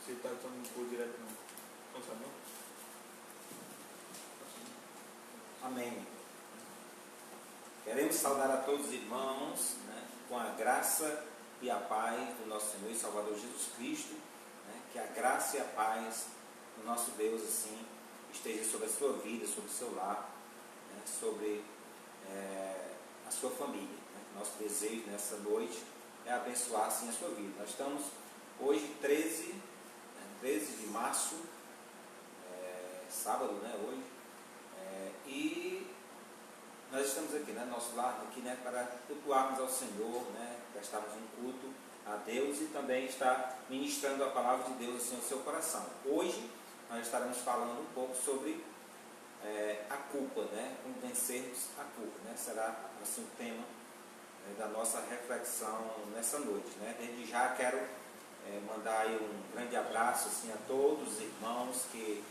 Você está falando por direto não. Não sabe não? Amém. Queremos saudar a todos os irmãos, né, com a graça e a paz do nosso Senhor e Salvador Jesus Cristo, né, que a graça e a paz do nosso Deus assim esteja sobre a sua vida, sobre o seu lar, né, sobre a sua família. Né. Nosso desejo nessa noite é abençoar assim a sua vida. Nós estamos hoje 13 de março, sábado, né, hoje, e nós estamos aqui, né, nosso lar, aqui, né, para cultuarmos ao Senhor, né, prestarmos um culto a Deus e também estar ministrando a palavra de Deus assim, ao seu coração. Hoje nós estaremos falando um pouco sobre a culpa, né, como vencermos a culpa, né, será assim o tema da nossa reflexão nessa noite, né. Desde já quero mandar aí um grande abraço assim, a todos os irmãos que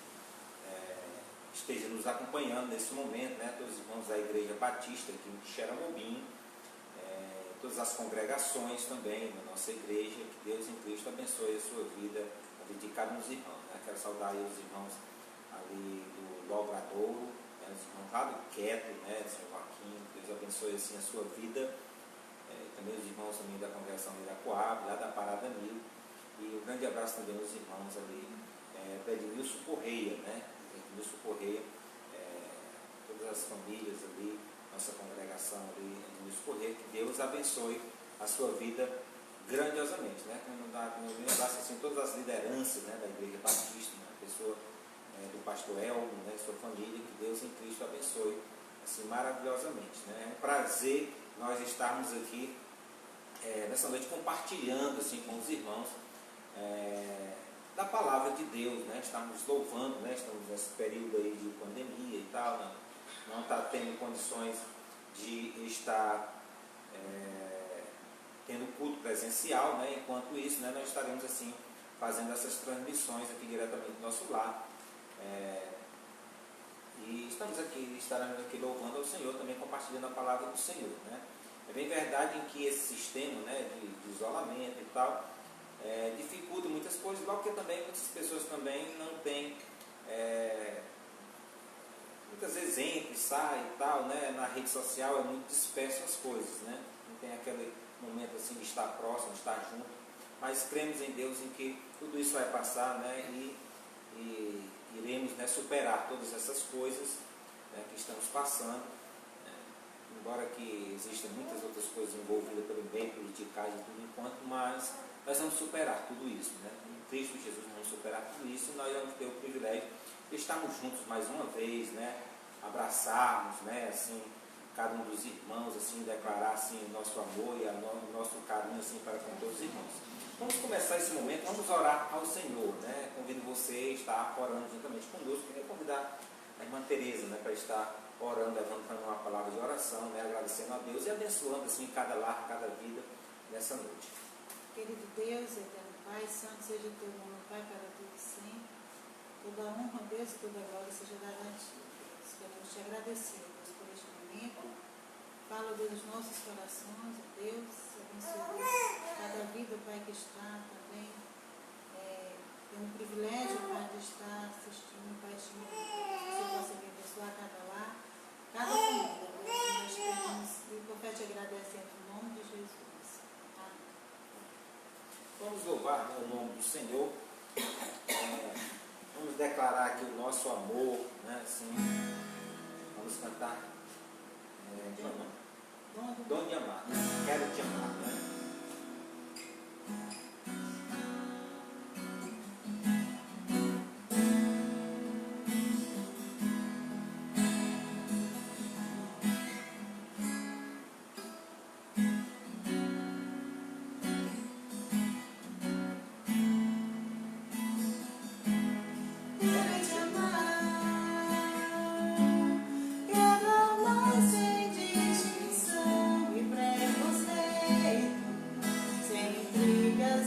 estejam nos acompanhando nesse momento, né? Todos os irmãos da Igreja Batista aqui em Xeramobim, todas as congregações também da nossa igreja, que Deus em Cristo abençoe a sua vida, a vida de cada um dos irmãos, né? Quero saudar aí os irmãos ali do Logradouro, né? Os irmãos lá do Queto, né? São Joaquim, Deus abençoe assim a sua vida, também os irmãos também da congregação de Iracoab, lá da Parada Mil, e um grande abraço também aos irmãos ali da Edmilson Correia, né? Edmilson Correia, todas as famílias ali, nossa congregação ali, Edmilson Correia, que Deus abençoe a sua vida grandiosamente, né? Como eu abraço assim, todas as lideranças, né, da Igreja Batista, né? A pessoa do pastor Elmo, né, sua família, que Deus em Cristo abençoe assim, maravilhosamente, né? É um prazer nós estarmos aqui nessa noite compartilhando assim, com os irmãos da palavra de Deus, né? Estamos louvando, né? Estamos nesse período aí de pandemia e tal, né? Não está tendo condições de estar tendo culto presencial, né? Enquanto isso, né, nós estaremos assim fazendo essas transmissões aqui diretamente do nosso lar, e estaremos aqui louvando ao Senhor, também compartilhando a palavra do Senhor, né? É bem verdade em que esse sistema, né, de isolamento e tal dificulta muitas coisas, igual que também muitas pessoas também não têm muitas vezes entra e sai e tal, né? Na rede social é muito disperso as coisas, né? Não tem aquele momento assim de estar próximo, de estar junto, mas cremos em Deus em que tudo isso vai passar, né? E iremos, né, superar todas essas coisas, né, que estamos passando, né? Embora que existam muitas outras coisas envolvidas pelo meio, prejudicais e tudo enquanto, mas nós vamos superar tudo isso, né? Em Cristo Jesus nós vamos superar tudo isso e nós vamos ter o privilégio de estarmos juntos mais uma vez, né? Abraçarmos, né, assim, cada um dos irmãos, assim, declarar assim, o nosso amor e o nosso carinho assim, para com todos os irmãos. Vamos começar esse momento, vamos orar ao Senhor, né? Convido você a estar orando juntamente conosco. Queria convidar a irmã Tereza, né, para estar orando, levantando uma palavra de oração, né, agradecendo a Deus e abençoando assim cada lar, cada vida nessa noite. Querido Deus, eterno Pai, santo seja o teu nome, Pai, para todos sempre. Toda a honra, Deus, e toda a glória seja dada a ti, Deus. Queremos te agradecer, Deus, por este momento. Fala, Deus, nos nossos corações, Deus, abençoe cada vida, Pai, que está também tendo o privilégio, Pai, de estar assistindo, Pai, este momento. Que você possa abençoar cada lar, cada família, Deus, que nós queremos e por fé te agradecendo em nome de Jesus. Amém. Vamos louvar, né, o nome do Senhor. Vamos declarar aqui o nosso amor, né, assim, vamos cantar Dom de Amar, quero te amar, né? Sem intrigas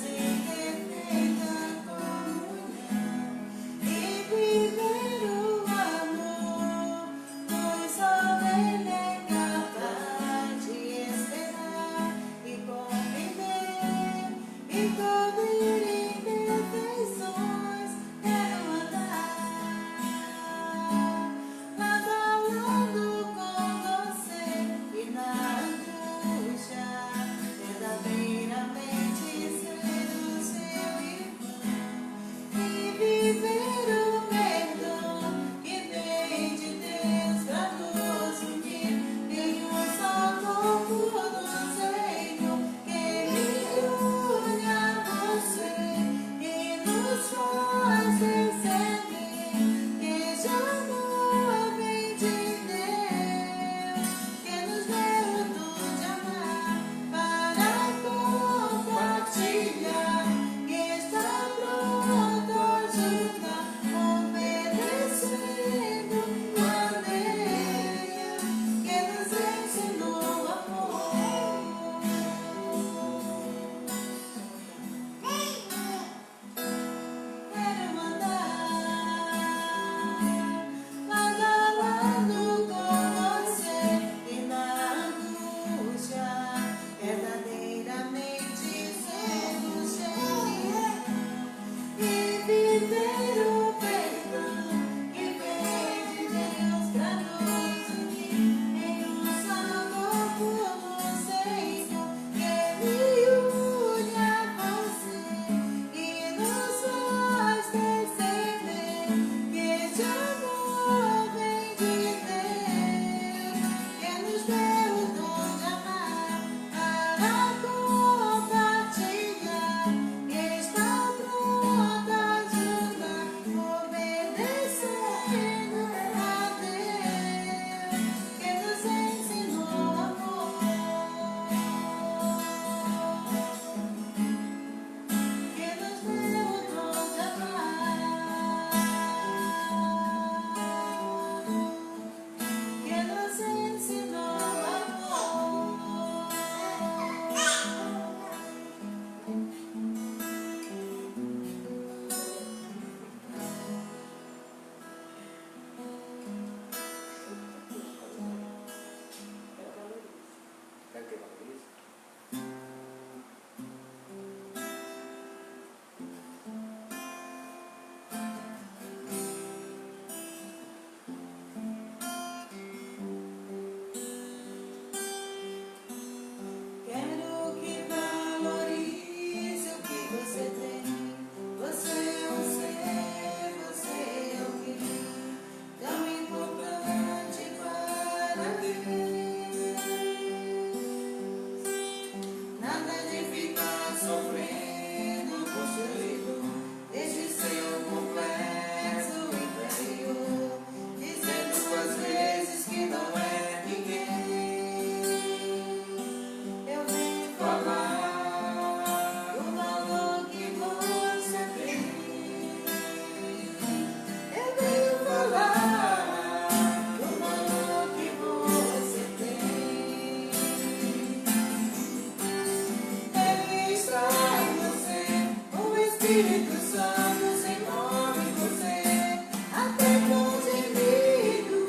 Espírito Santo se move em você, até com gemido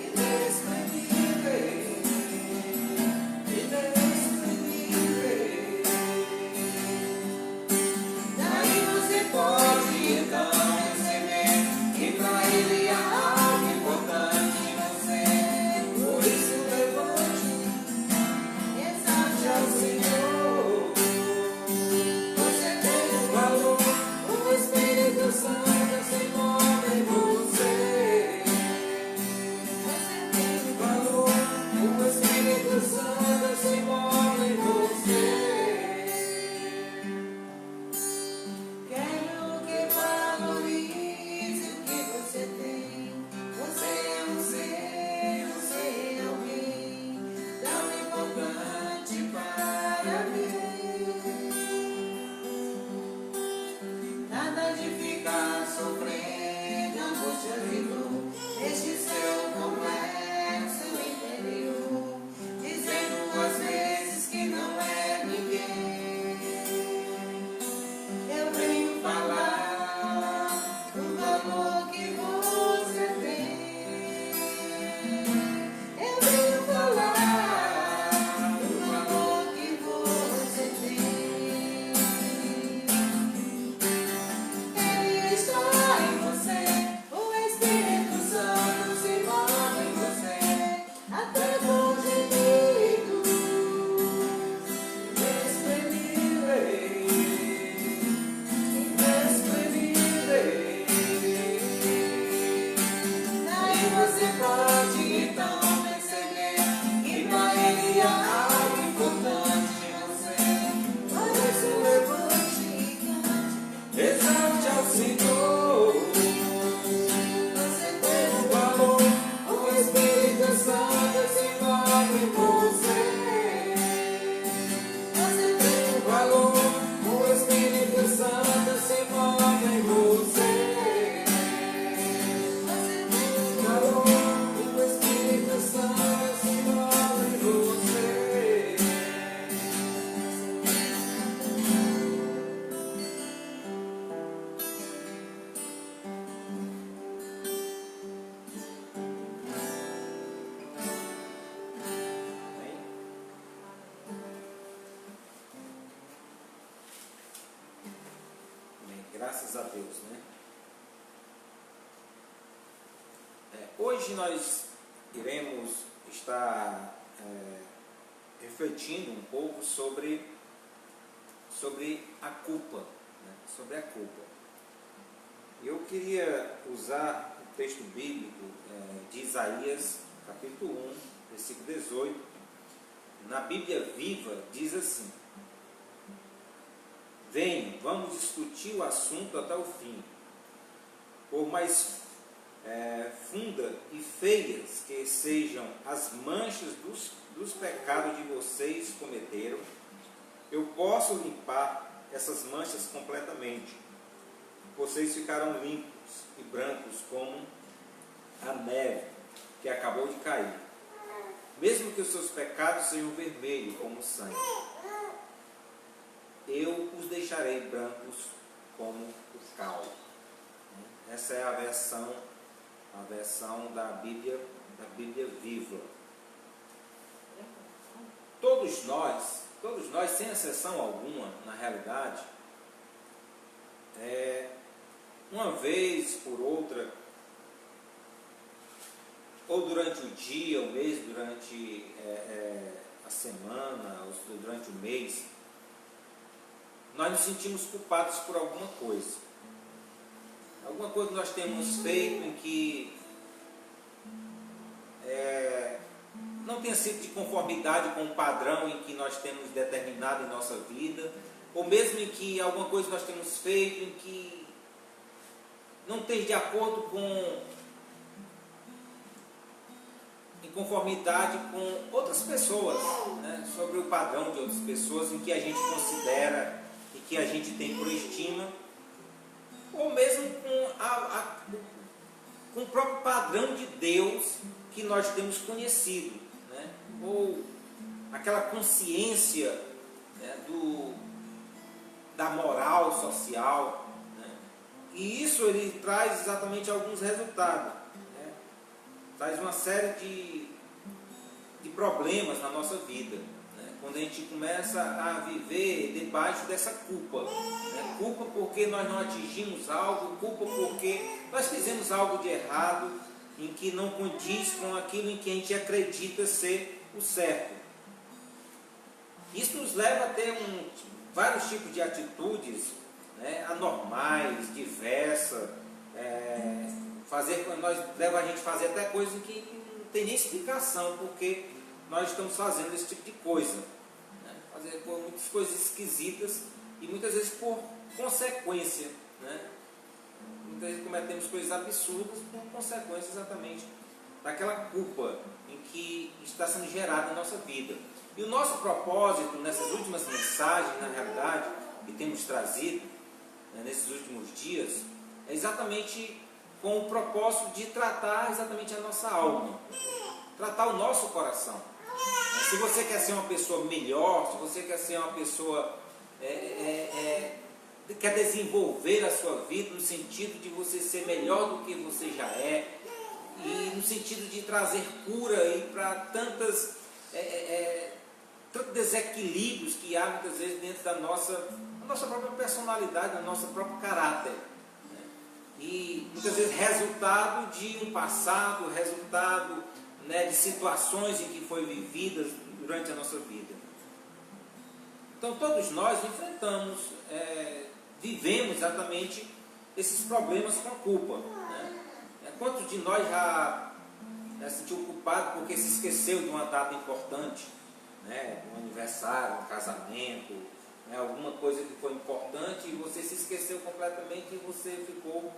inexprimível, inexprimível. Daí você pode então perceber que pra Ele há algo importante em você. Por isso levante, exalte ao Senhor. Você tem um valor, o Espírito Santo se move em você. Você tem um valor, o Espírito Santo se move em você. Quero que valorize o que você tem. Você é um ser, você é alguém tão importante para mim. Nada de ficar sofrendo angústia e dor neste seu complexo interior, dizendo às vezes que não é ninguém. Eu venho falar do valor que você tem. Eu venho falar do valor que você tem. Ele está em você, o Espírito Santo se move em você, até com gemidos inexprimíveis, inexprimíveis. Daí você pode então perceber que pra Ele há algo importante em você. Por isso levante e cante, exalte ao Senhor. Você tem um valor, o Espírito Santo se move em você. Você tem um valor, o Espírito Santo se move em você. Você tem um valor, o Espírito Santo se move em você. Amém? Amém. Graças a Deus, né? Hoje nós iremos estar refletindo um pouco sobre a culpa, né? Sobre a culpa. Eu queria usar o texto bíblico de Isaías, capítulo 1, versículo 18. Na Bíblia Viva diz assim: venham, vamos discutir o assunto até o fim. Por mais funda e feias que sejam as manchas dos pecados que vocês cometeram, eu posso limpar essas manchas completamente. Vocês ficarão limpos e brancos como a neve que acabou de cair. Mesmo que os seus pecados sejam vermelhos como sangue, eu os deixarei brancos como o cal. Essa é a versão da Bíblia Viva. Todos nós, sem exceção alguma, na realidade, uma vez por outra, ou durante o dia, o mês, durante a semana, ou durante o mês, nós nos sentimos culpados por alguma coisa. Alguma coisa que nós temos feito em que não tenha sido de conformidade com o padrão em que nós temos determinado em nossa vida, ou mesmo em que alguma coisa que nós temos feito em que não esteja de acordo em conformidade com outras pessoas, né? Sobre o padrão de outras pessoas em que a gente considera e que a gente tem por estima, ou mesmo com o próprio padrão de Deus que nós temos conhecido, né? Ou aquela consciência, né, da moral social, né? E isso ele traz exatamente alguns resultados, né? Traz uma série de problemas na nossa vida, né? Quando a gente começa a viver debaixo dessa culpa, né? Culpa porque nós não atingimos algo, culpa porque nós fizemos algo de errado, em que não condiz com aquilo em que a gente acredita ser o certo. Isso nos leva a ter vários tipos de atitudes, né, anormais, diversas, leva a gente a fazer até coisas que não tem nem explicação porque nós estamos fazendo esse tipo de coisa, né? Fazer muitas coisas esquisitas e muitas vezes por consequência, né? Muitas vezes cometemos coisas absurdas por consequência exatamente daquela culpa em que está sendo gerada na nossa vida. E o nosso propósito nessas últimas mensagens, na realidade, que temos trazido, né, nesses últimos dias, é exatamente com o propósito de tratar exatamente a nossa alma, tratar o nosso coração. Se você quer ser uma pessoa melhor, se você quer ser uma pessoa quer desenvolver a sua vida no sentido de você ser melhor do que você já é, e no sentido de trazer cura para tantos desequilíbrios que há muitas vezes dentro da nossa própria personalidade, do nosso próprio caráter, né? E muitas vezes resultado de um passado, resultado, né, de situações em que foi vividas durante a nossa vida. Então todos nós enfrentamos, vivemos exatamente esses problemas com a culpa, né? Quantos de nós já se sentiu culpado porque se esqueceu de uma data importante, né? Um aniversário, um casamento, né? Alguma coisa que foi importante e você se esqueceu completamente e você ficou,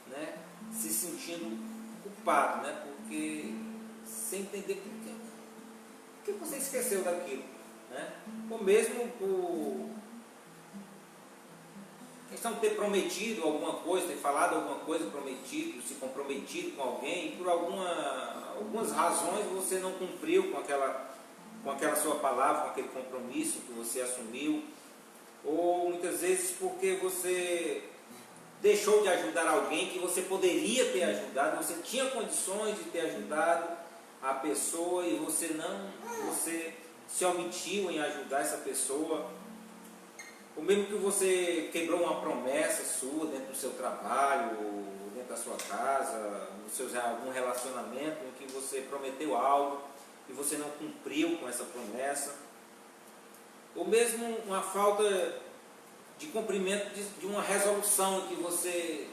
né, se sentindo culpado, né? Porque sem entender por que você esqueceu daquilo, né? Ou mesmo por questão de ter prometido alguma coisa, ter falado alguma coisa, prometido, se comprometido com alguém, e por algumas razões você não cumpriu com aquela sua palavra, com aquele compromisso que você assumiu, ou muitas vezes porque você deixou de ajudar alguém que você poderia ter ajudado, você tinha condições de ter ajudado a pessoa e você se omitiu em ajudar essa pessoa. Ou mesmo que você quebrou uma promessa sua dentro do seu trabalho, dentro da sua casa, algum relacionamento em que você prometeu algo e você não cumpriu com essa promessa. Ou mesmo uma falta de cumprimento de uma resolução que você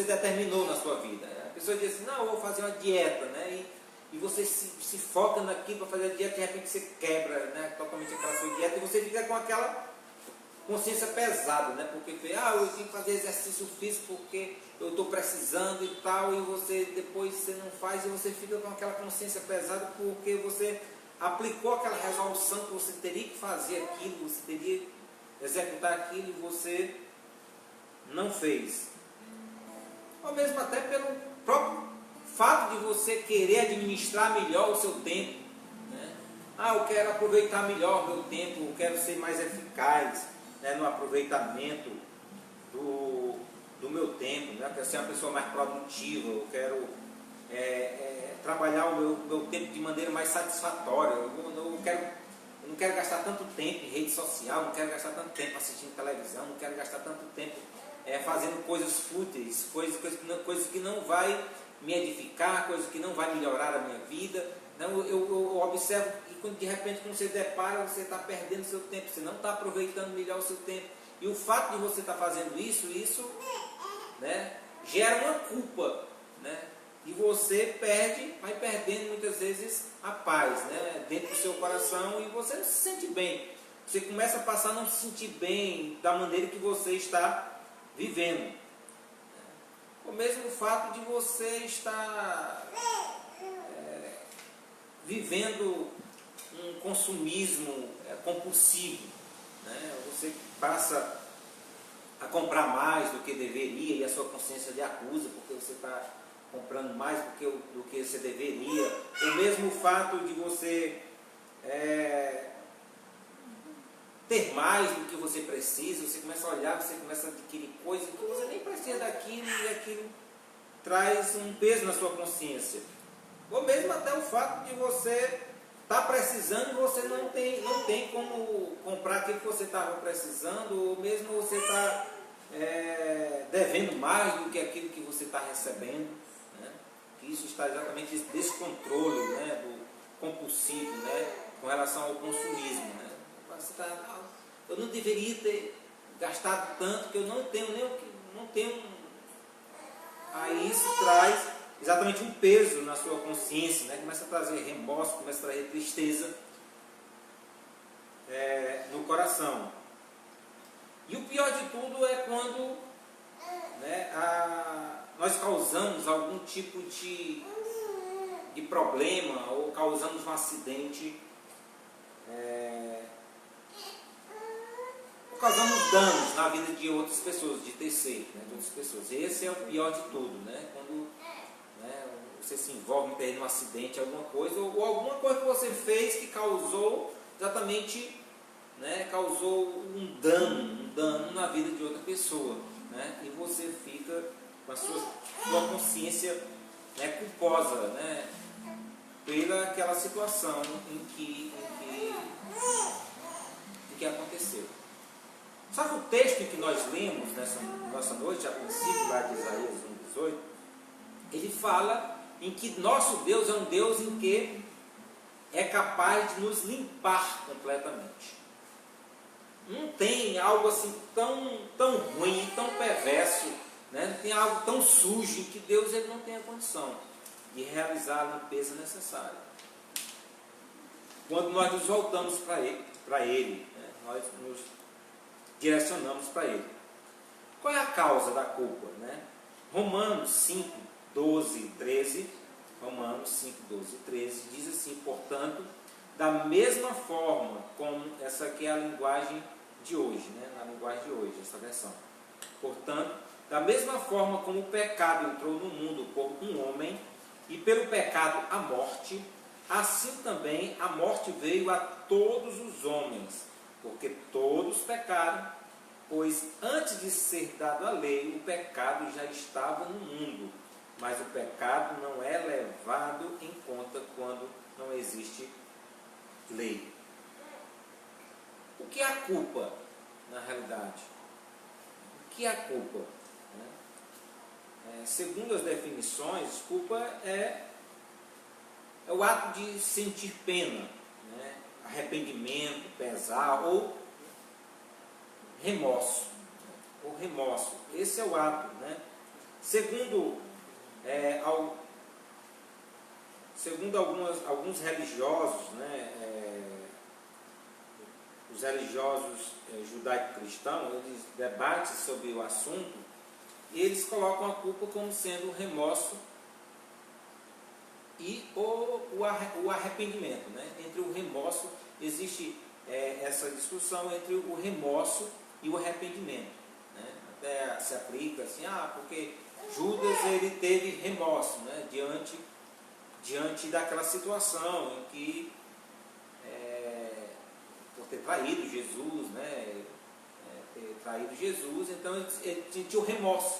determinou na sua vida. A pessoa diz assim, não, eu vou fazer uma dieta, né? E você se foca naquilo para fazer a dieta, de repente você quebra, né, totalmente aquela sua dieta e você fica com aquela consciência pesada, né? Porque eu tenho que fazer exercício físico porque eu estou precisando e tal, e depois você não faz e você fica com aquela consciência pesada porque você aplicou aquela resolução que você teria que fazer aquilo, você teria que executar aquilo e você não fez. Ou mesmo até pelo próprio fato de você querer administrar melhor o seu tempo, né? Eu quero aproveitar melhor o meu tempo, eu quero ser mais eficaz, né, no aproveitamento do meu tempo, né? Eu quero ser uma pessoa mais produtiva, eu quero trabalhar o meu tempo de maneira mais satisfatória, eu não quero gastar tanto tempo em rede social, não quero gastar tanto tempo assistindo televisão, não quero gastar tanto tempo fazendo coisas fúteis, coisas que não vai me edificar, coisas que não vai melhorar a minha vida. Não, eu observo que de repente quando você depara, você está perdendo seu tempo, você não está aproveitando melhor o seu tempo. E o fato de você estar fazendo isso, né, gera uma culpa, né? E você vai perdendo muitas vezes a paz, né, dentro do seu coração, e você não se sente bem. Você começa a passar a não se sentir bem da maneira que você está vivendo. O mesmo fato de você estar vivendo um consumismo compulsivo, né? Você passa a comprar mais do que deveria e a sua consciência lhe acusa porque você está comprando mais do que você deveria. O mesmo fato de você ter mais do que você precisa, você começa a olhar, você começa a adquirir coisas que você nem precisa daquilo, e aquilo traz um peso na sua consciência. Ou mesmo até o fato de você estar precisando e você não tem como comprar aquilo que você estava precisando, ou mesmo você está devendo mais do que aquilo que você está recebendo, né? Que isso está exatamente esse descontrole, né, do compulsivo, né, com relação ao consumismo, né? Você tá, eu não deveria ter gastado tanto, que eu não tenho nem o que, não tenho. Aí isso traz exatamente um peso na sua consciência, né? Começa a trazer remorso, começa a trazer tristeza no coração. E o pior de tudo é quando, né, nós causamos algum tipo de problema, ou causamos um acidente, ou causamos danos na vida de outras pessoas, de terceiros, né, de outras pessoas. Esse é o pior de tudo, né? Quando, né, você se envolve em um acidente, alguma coisa, ou alguma coisa que você fez que causou exatamente, né, causou um dano na vida de outra pessoa, né? E você fica com a sua consciência, né, culposa, né, pela aquela situação em que aconteceu. Só que o texto que nós lemos nessa nossa noite, a princípio, lá de Isaías 1:18, ele fala em que nosso Deus é um Deus em que é capaz de nos limpar completamente. Não tem algo assim tão ruim, tão perverso, né? Não tem algo tão sujo em que Deus ele não tem a condição de realizar a limpeza necessária. Quando nós nos voltamos para Ele, né? Nós nos direcionamos para Ele. Qual é a causa da culpa, né? Romanos 5:12-13, Romanos 5:12-13 diz assim: portanto, da mesma forma como, essa aqui é a linguagem de hoje, né? Na linguagem de hoje, essa versão. Portanto, da mesma forma como o pecado entrou no mundo por um homem, e pelo pecado a morte, assim também a morte veio a todos os homens, porque todos pecaram, pois antes de ser dado a lei, o pecado já estava no mundo, mas o pecado não é levado em conta quando não existe lei. O que é a culpa, na realidade? O que é a culpa? Segundo as definições, culpa é o ato de sentir pena, né? Arrependimento, pesar ou remorso. Esse é o ato, né? Segundo alguns religiosos, né, os religiosos judaico-cristãos, eles debatem sobre o assunto e eles colocam a culpa como sendo o remorso e o arrependimento, né? Entre o remorso, existe essa discussão entre o remorso e o arrependimento, né? Até se aplica assim, porque Judas ele teve remorso, né? diante daquela situação em que, por ter traído Jesus, né? Então ele sentiu remorso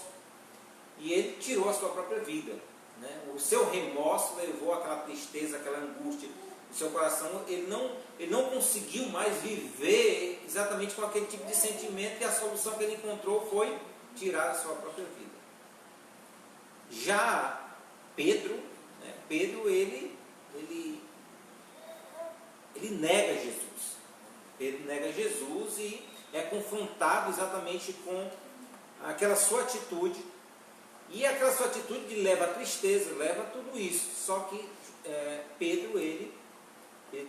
e ele tirou a sua própria vida, né? O seu remorso levou aquela tristeza, aquela angústia no seu coração. Ele não conseguiu mais viver exatamente com aquele tipo de sentimento, e a solução que ele encontrou foi tirar a sua própria vida. Já Pedro, ele nega Jesus. Pedro nega Jesus e é confrontado exatamente com aquela sua atitude. E aquela sua atitude leva a tristeza, leva a tudo isso. Só que Pedro, ele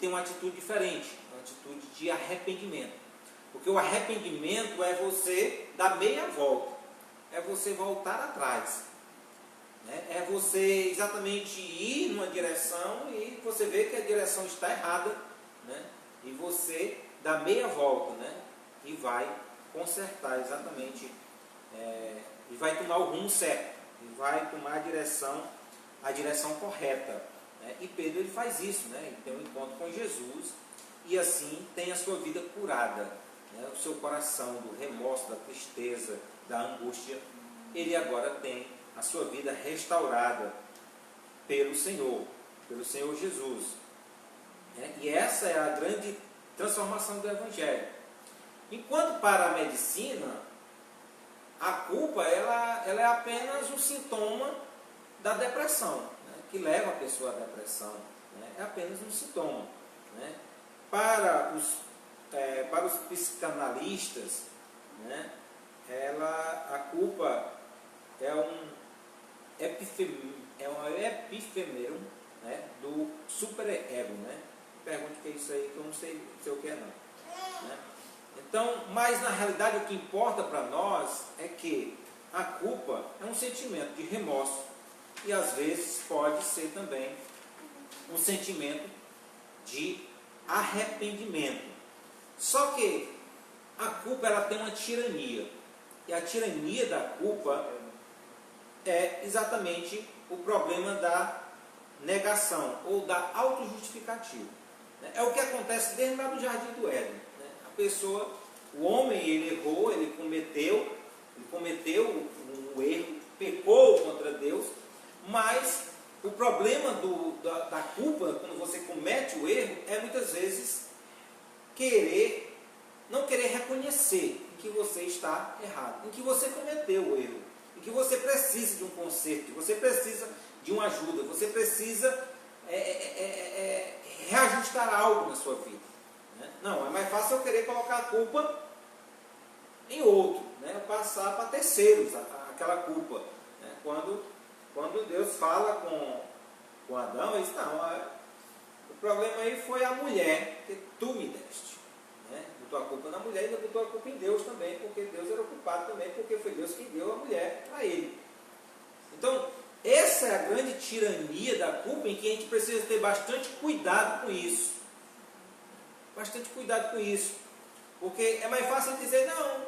tem uma atitude diferente, uma atitude de arrependimento. Porque o arrependimento é você dar meia volta, é você voltar atrás. É você exatamente ir numa direção e você vê que a direção está errada, né? E você dá meia volta, né? E vai consertar exatamente, e vai tomar o rumo certo, e vai tomar a direção correta, né? E Pedro ele faz isso, né? Ele tem um encontro com Jesus e assim tem a sua vida curada, né, o seu coração, do remorso, da tristeza, da angústia, ele agora tem a sua vida restaurada pelo Senhor Jesus. Né? E essa é a grande transformação do Evangelho. Enquanto para a medicina, a culpa ela é apenas um sintoma da depressão, né? Que leva a pessoa à depressão. Né? É apenas um sintoma. Né? Para os psicanalistas, né? A culpa é um epifêmero, né? Do superego. Né? Pergunte o que é isso aí, que eu não sei o que é não. Né? Então, mas na realidade o que importa para nós é que a culpa é um sentimento de remorso e às vezes pode ser também um sentimento de arrependimento. Só que a culpa ela tem uma tirania, e a tirania da culpa é exatamente o problema da negação ou da autojustificativa. É o que acontece desde lá do Jardim do Éden. Pessoa, o homem, ele errou, ele cometeu um erro, pecou contra Deus, mas o problema da culpa, quando você comete o erro, é muitas vezes não querer reconhecer em que você está errado, em que você cometeu o erro, em que você precisa de um conserto, você precisa de uma ajuda, você precisa reajustar algo na sua vida. Não, é mais fácil eu querer colocar a culpa em outro, né? Eu passar para terceiros aquela culpa. Né? Quando Deus fala com Adão, ele diz, não, o problema aí foi a mulher que tu me deste. Né? Botou a culpa na mulher e ainda botou a culpa em Deus também, porque Deus era o culpado também, porque foi Deus que deu a mulher para ele. Então, essa é a grande tirania da culpa, em que a gente precisa ter bastante cuidado com isso. Bastante cuidado com isso, porque é mais fácil dizer, não,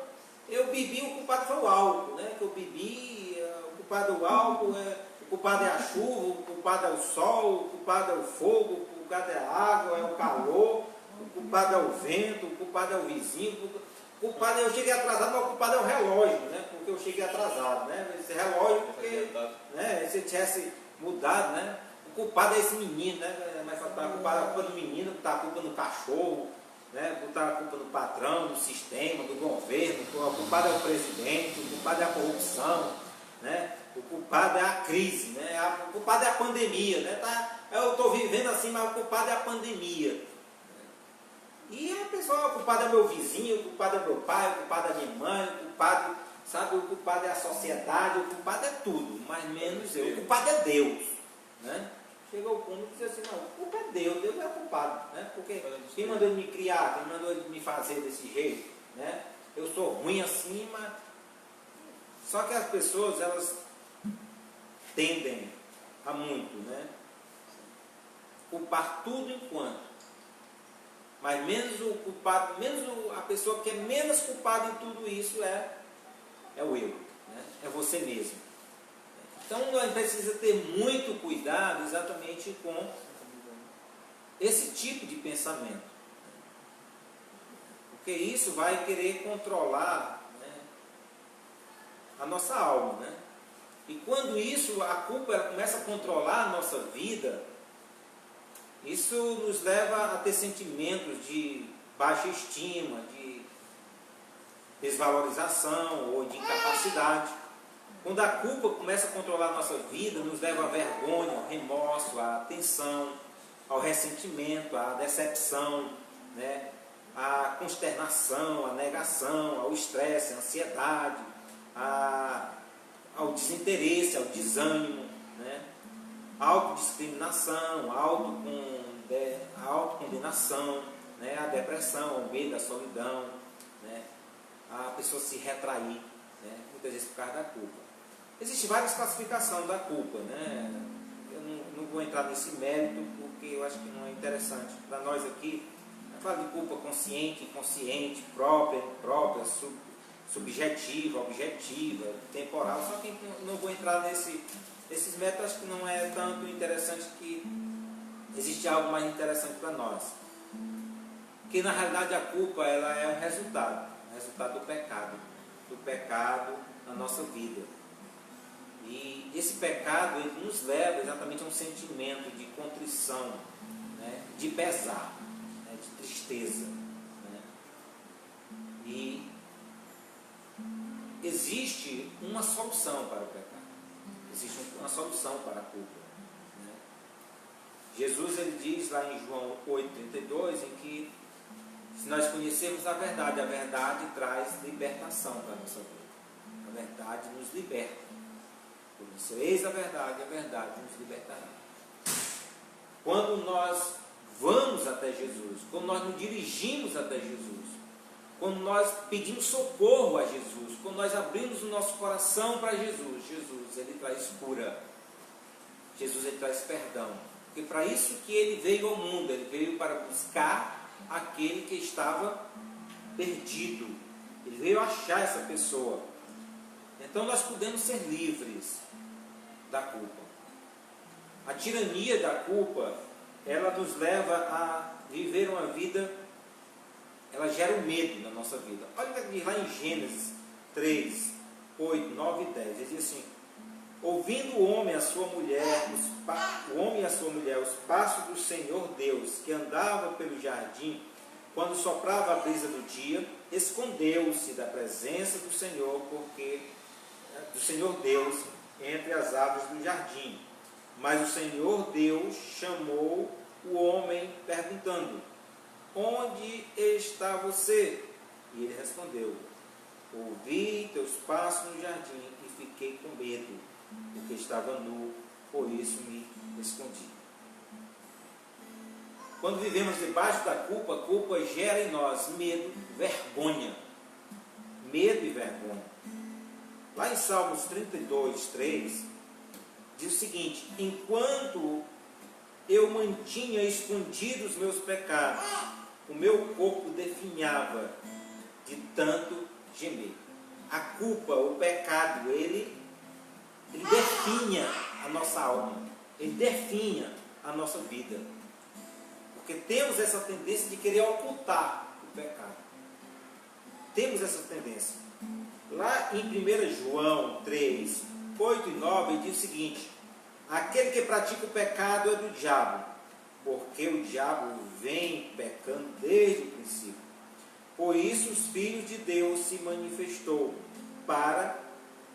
eu bebi, o culpado foi o álcool, né? Que eu bebi, o culpado é o álcool, o culpado é a chuva, o culpado é o sol, o culpado é o fogo, o culpado é a água, é o calor, o culpado é o vento, o culpado é o vizinho, o culpado é eu cheguei atrasado, mas o culpado é o relógio, né? Porque eu cheguei atrasado, né? Esse relógio, porque né? Se eu tivesse mudado, né? O culpado é esse menino, né? Mas botar a culpa do menino, botar a culpa no cachorro, né? Botar a culpa no patrão, no sistema, do governo, o culpado é o presidente, o culpado é a corrupção, né? O culpado é a crise, né? O culpado é a pandemia, né? Eu estou vivendo assim, mas o culpado é a pandemia. E a pessoa, o culpado é meu vizinho, o culpado é meu pai, o culpado é minha mãe, o culpado, sabe, o culpado é a sociedade, o culpado é tudo, mas menos eu. O culpado é Deus, né? Chega ao ponto de dizer assim, não, a culpa é Deus é o culpado, né? Porque quem mandou ele me criar, quem mandou ele me fazer desse jeito, né? Eu sou ruim assim, mas... Só que as pessoas, elas tendem a muito, né? Culpar tudo enquanto. Mas menos o culpado, a pessoa que é menos culpada em tudo isso é o eu, né? É você mesmo. Então, a gente precisa ter muito cuidado exatamente com esse tipo de pensamento. Porque isso vai querer controlar, né, a nossa alma. Né? E quando a culpa ela começa a controlar a nossa vida, isso nos leva a ter sentimentos de baixa estima, de desvalorização ou de incapacidade. Quando a culpa começa a controlar a nossa vida, nos leva à vergonha, ao remorso, à tensão, ao ressentimento, à decepção, né? À consternação, à negação, ao estresse, à ansiedade, ao desinteresse, ao desânimo, né? À autodiscriminação, à autocondenação, né? À depressão, ao medo, à solidão, né? A pessoa se retrair, né? Muitas vezes por causa da culpa. Existem várias classificações da culpa, né? Eu não vou entrar nesse mérito porque eu acho que não é interessante. Para nós aqui, eu falo de culpa consciente, inconsciente, própria, imprópria, subjetiva, objetiva, temporal, só que não vou entrar nesses métodos, acho que não é tanto interessante, que existe algo mais interessante para nós. Porque na realidade a culpa ela é um resultado do pecado na nossa vida. E esse pecado ele nos leva exatamente a um sentimento de contrição, né, de pesar, né, de tristeza. Né? E existe uma solução para o pecado, existe uma solução para a culpa. Né? Jesus ele diz lá em João 8,32 em que se nós conhecermos a verdade traz libertação para a nossa vida. A verdade nos liberta. Por isso, eis a verdade nos libertará. Quando nós vamos até Jesus, quando nós nos dirigimos até Jesus, quando nós pedimos socorro a Jesus, quando nós abrimos o nosso coração para Jesus, Jesus ele traz cura, Jesus ele traz perdão. Porque para isso que ele veio ao mundo, ele veio para buscar aquele que estava perdido. Ele veio achar essa pessoa. Então nós podemos ser livres da culpa. A tirania da culpa, ela nos leva a viver uma vida, ela gera um medo na nossa vida. Olha o que diz lá em Gênesis 3, 8, 9 e 10. Ele diz assim: ouvindo o homem e a sua mulher, os passos do Senhor Deus, que andava pelo jardim, quando soprava a brisa do dia, escondeu-se da presença do Senhor, do Senhor Deus, entre as árvores do jardim. Mas o Senhor Deus chamou o homem, perguntando: onde está você? E ele respondeu: ouvi teus passos no jardim e fiquei com medo, porque estava nu, por isso me escondi. Quando vivemos debaixo da culpa, a culpa gera em nós medo, vergonha. Medo e vergonha. Lá em Salmos 32, 3, diz o seguinte: enquanto eu mantinha escondidos os meus pecados, o meu corpo definhava de tanto gemer. A culpa, o pecado, ele definha a nossa alma, ele definha a nossa vida. Porque temos essa tendência de querer ocultar o pecado. Temos essa tendência. Lá em 1 João 3, 8 e 9, ele diz o seguinte: aquele que pratica o pecado é do diabo, porque o diabo vem pecando desde o princípio. Por isso os filhos de Deus se manifestou para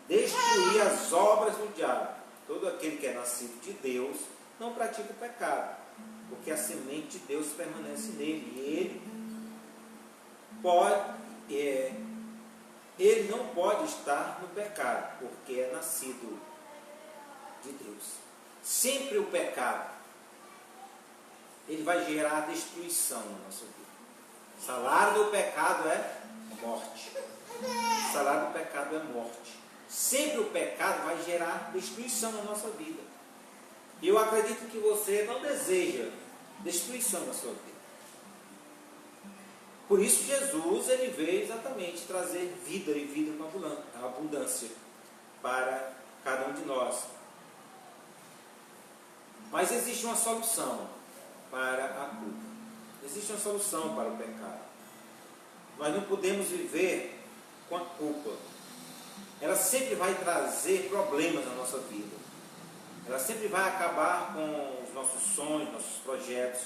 destruir as obras do diabo. Todo aquele que é nascido de Deus não pratica o pecado, porque a semente de Deus permanece nele, e ele não pode estar no pecado, porque é nascido de Deus. Sempre o pecado, ele vai gerar destruição na nossa vida. O salário do pecado é morte. O salário do pecado é morte. Sempre o pecado vai gerar destruição na nossa vida. E eu acredito que você não deseja destruição na sua vida. Por isso Jesus ele veio exatamente trazer vida e vida com abundância para cada um de nós. Mas existe uma solução para a culpa. Existe uma solução para o pecado. Nós não podemos viver com a culpa. Ela sempre vai trazer problemas na nossa vida. Ela sempre vai acabar com os nossos sonhos, nossos projetos.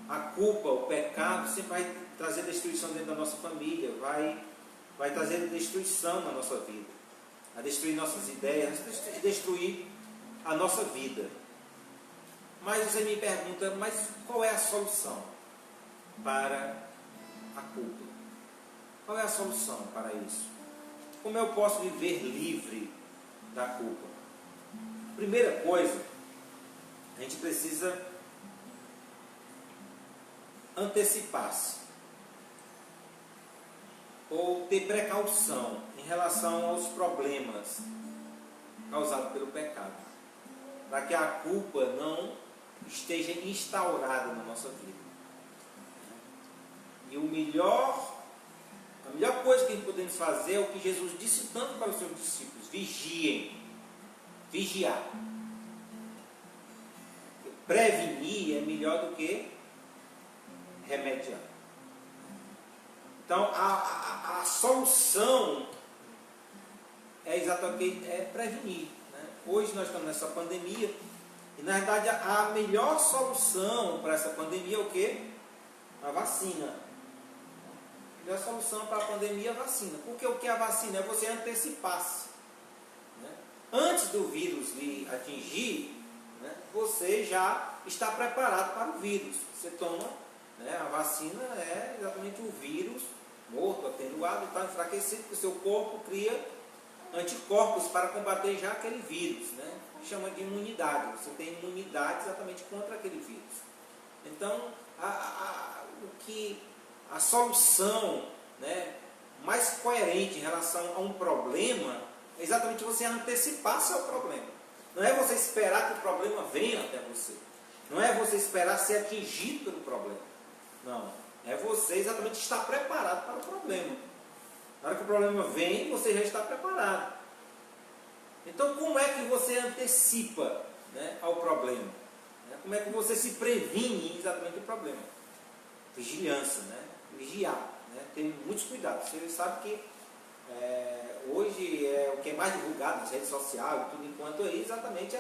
A culpa, o pecado, sempre vai trazer destruição dentro da nossa família, vai trazer destruição na nossa vida, vai destruir nossas ideias, vai destruir a nossa vida. Mas você me pergunta, mas qual é a solução para a culpa? Qual é a solução para isso? Como eu posso viver livre da culpa? Primeira coisa, a gente precisa antecipar-se ou ter precaução em relação aos problemas causados pelo pecado, para que a culpa não esteja instaurada na nossa vida. E a melhor coisa que podemos fazer é o que Jesus disse tanto para os seus discípulos: vigiem. Vigiar. Prevenir é melhor do que remediar. Então, a solução é exatamente prevenir. Né? Hoje nós estamos nessa pandemia e, na verdade, a melhor solução para essa pandemia é o quê? A vacina. A melhor solução para a pandemia é a vacina. Porque o que é a vacina? É você antecipar-se. Né? Antes do vírus lhe atingir, né, você já está preparado para o vírus. Você toma, né, a vacina é exatamente o vírus morto, atenuado, está enfraquecido, porque o seu corpo cria anticorpos para combater já aquele vírus, né? Chama de imunidade. Você tem imunidade exatamente contra aquele vírus. Então, a solução, né, mais coerente em relação a um problema é exatamente você antecipar-se ao problema. Não é você esperar que o problema venha até você. Não é você esperar ser atingido pelo problema. Não. É você exatamente estar preparado para o problema. Na hora que o problema vem, você já está preparado. Então, como é que você antecipa, né, ao problema? Como é que você se previne exatamente do problema? Vigilância, né? Vigiar, né? Ter muitos cuidados. Você sabe que hoje o que é mais divulgado nas redes sociais, tudo enquanto aí, exatamente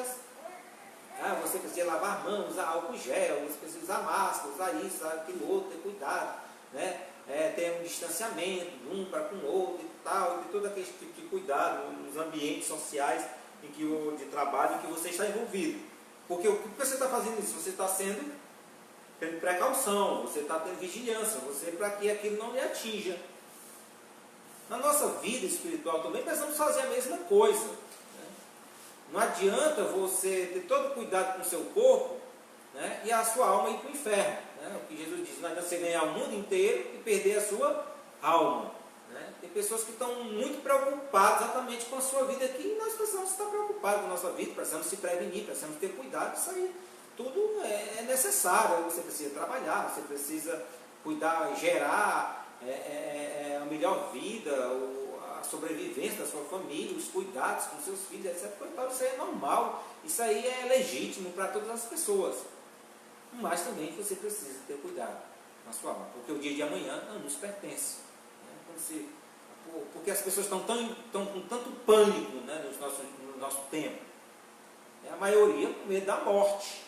você precisa lavar a mão, usar álcool gel, você precisa usar máscara, usar isso, usar aquilo outro, ter cuidado, né? Ter um distanciamento um para com o outro e tal, e todo aquele tipo de cuidado nos ambientes sociais de trabalho em que você está envolvido. Porque o que você está fazendo isso? Você está tendo precaução, você está tendo vigilância, para que aquilo não lhe atinja. Na nossa vida espiritual também precisamos fazer a mesma coisa. Né? Não adianta você ter todo cuidado com o seu corpo, né, e a sua alma ir para o inferno. Né? O que Jesus diz, não adianta você ganhar o mundo inteiro e perder a sua alma. Né? Tem pessoas que estão muito preocupadas exatamente com a sua vida aqui, e nós precisamos estar preocupados com a nossa vida, precisamos se prevenir, precisamos ter cuidado. Isso aí tudo é necessário. Você precisa trabalhar, você precisa cuidar, gerar a melhor vida, a sobrevivência da sua família, os cuidados com seus filhos, etc. Então, isso aí é normal, isso aí é legítimo para todas as pessoas. Mas também você precisa ter cuidado na sua alma, porque o dia de amanhã não nos pertence. Né? Porque as pessoas estão com tanto pânico, né, no nosso tempo. A maioria com medo da morte,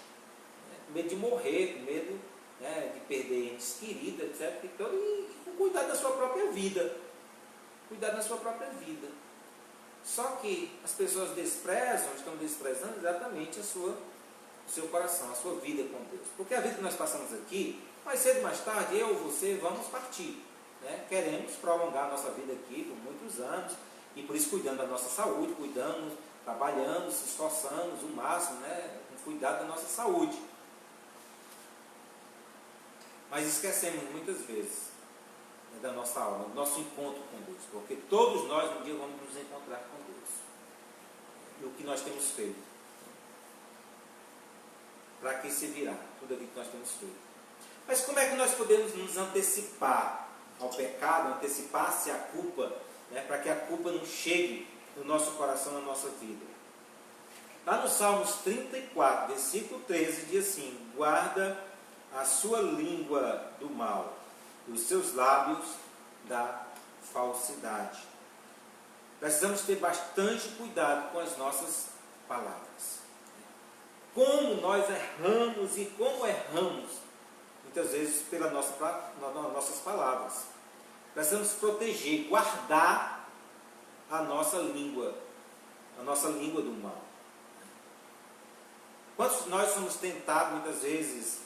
né, com medo de morrer, com medo, né, de perder entes queridos, etc. E com cuidado da sua própria vida. Cuidado da sua própria vida. Só que as pessoas estão desprezando exatamente o seu coração, a sua vida com Deus. Porque a vida que nós passamos aqui, mais cedo ou mais tarde, eu ou você vamos partir. Né? Queremos prolongar a nossa vida aqui por muitos anos, e por isso cuidando da nossa saúde, cuidamos, trabalhamos, se esforçamos o máximo, né, com cuidado da nossa saúde. Mas esquecemos muitas vezes, né, da nossa alma, do nosso encontro com Deus, porque todos nós um dia vamos nos encontrar com Deus. E o que nós temos feito? Para que servirá tudo aquilo que nós temos feito? Mas como é que nós podemos nos antecipar ao pecado, antecipar-se à culpa, né, para que a culpa não chegue no nosso coração, na nossa vida? Lá no Salmos 34, versículo 13, diz assim: guarda a sua língua do mal, e os seus lábios da falsidade. Precisamos ter bastante cuidado com as nossas palavras. Como nós erramos e como erramos, muitas vezes pelas nossas palavras. Precisamos proteger, guardar a nossa língua do mal. Quantos de nós somos tentados muitas vezes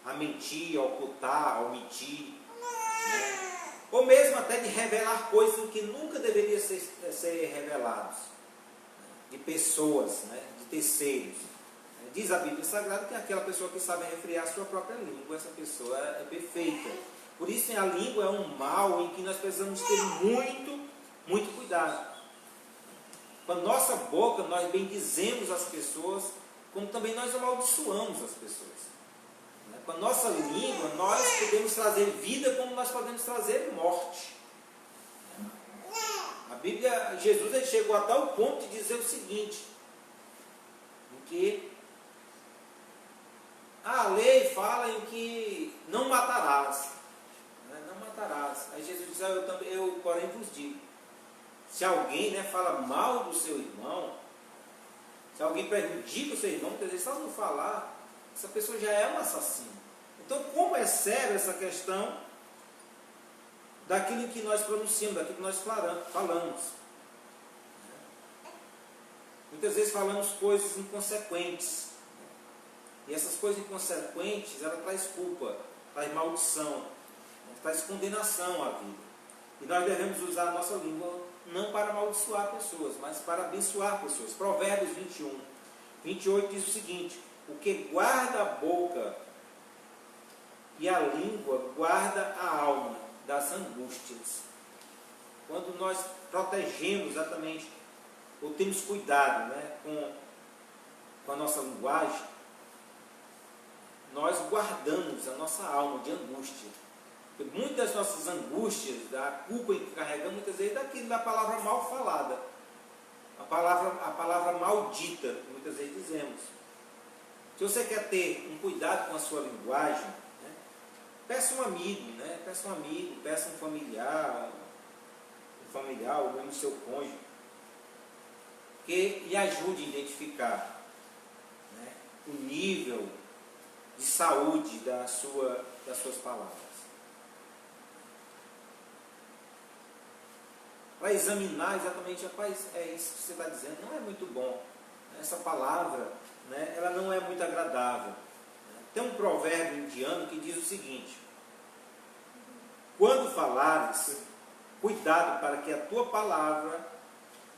a mentir, a ocultar, a omitir, né? Ou mesmo até de revelar coisas que nunca deveriam ser reveladas, de pessoas, né? De terceiros. Diz a Bíblia Sagrada que aquela pessoa que sabe refrear a sua própria língua, essa pessoa é perfeita. Por isso a língua é um mal em que nós precisamos ter muito, muito cuidado. Com a nossa boca nós bendizemos as pessoas, como também nós amaldiçoamos as pessoas. Com a nossa língua nós podemos trazer vida, como nós podemos trazer morte. A Bíblia, Jesus, ele chegou a tal ponto de dizer o seguinte, em que a lei fala em que não matarás. Não matarás. amaldiçoarás. Aí Jesus diz, eu porém vos digo, se alguém, né, fala mal do seu irmão, se alguém prejudica o seu irmão, muitas vezes só não falar, essa pessoa já é um assassino. Então, como é sério essa questão daquilo que nós pronunciamos, daquilo que nós falamos. Muitas vezes falamos coisas inconsequentes. E essas coisas inconsequentes, ela traz culpa, traz maldição, traz condenação à vida. E nós devemos usar a nossa língua não para amaldiçoar pessoas, mas para abençoar pessoas. Provérbios 21, 28 diz o seguinte: o que guarda a boca e a língua guarda a alma das angústias. Quando nós protegemos exatamente, ou temos cuidado, né, com a nossa linguagem, nós guardamos a nossa alma de angústia. Porque muitas das nossas angústias, da culpa que carregamos, muitas vezes daquilo da palavra mal falada, a palavra maldita, muitas vezes dizemos. Se você quer ter um cuidado com a sua linguagem, né, peça um amigo, né, peça um familiar, ou mesmo seu cônjuge, que lhe ajude a identificar, né, o nível de saúde das suas palavras. Para examinar exatamente, rapaz, é isso que você está dizendo, não é muito bom. Essa palavra, né, ela não é muito agradável. Tem um provérbio indiano que diz o seguinte: quando falares, cuidado para que a tua palavra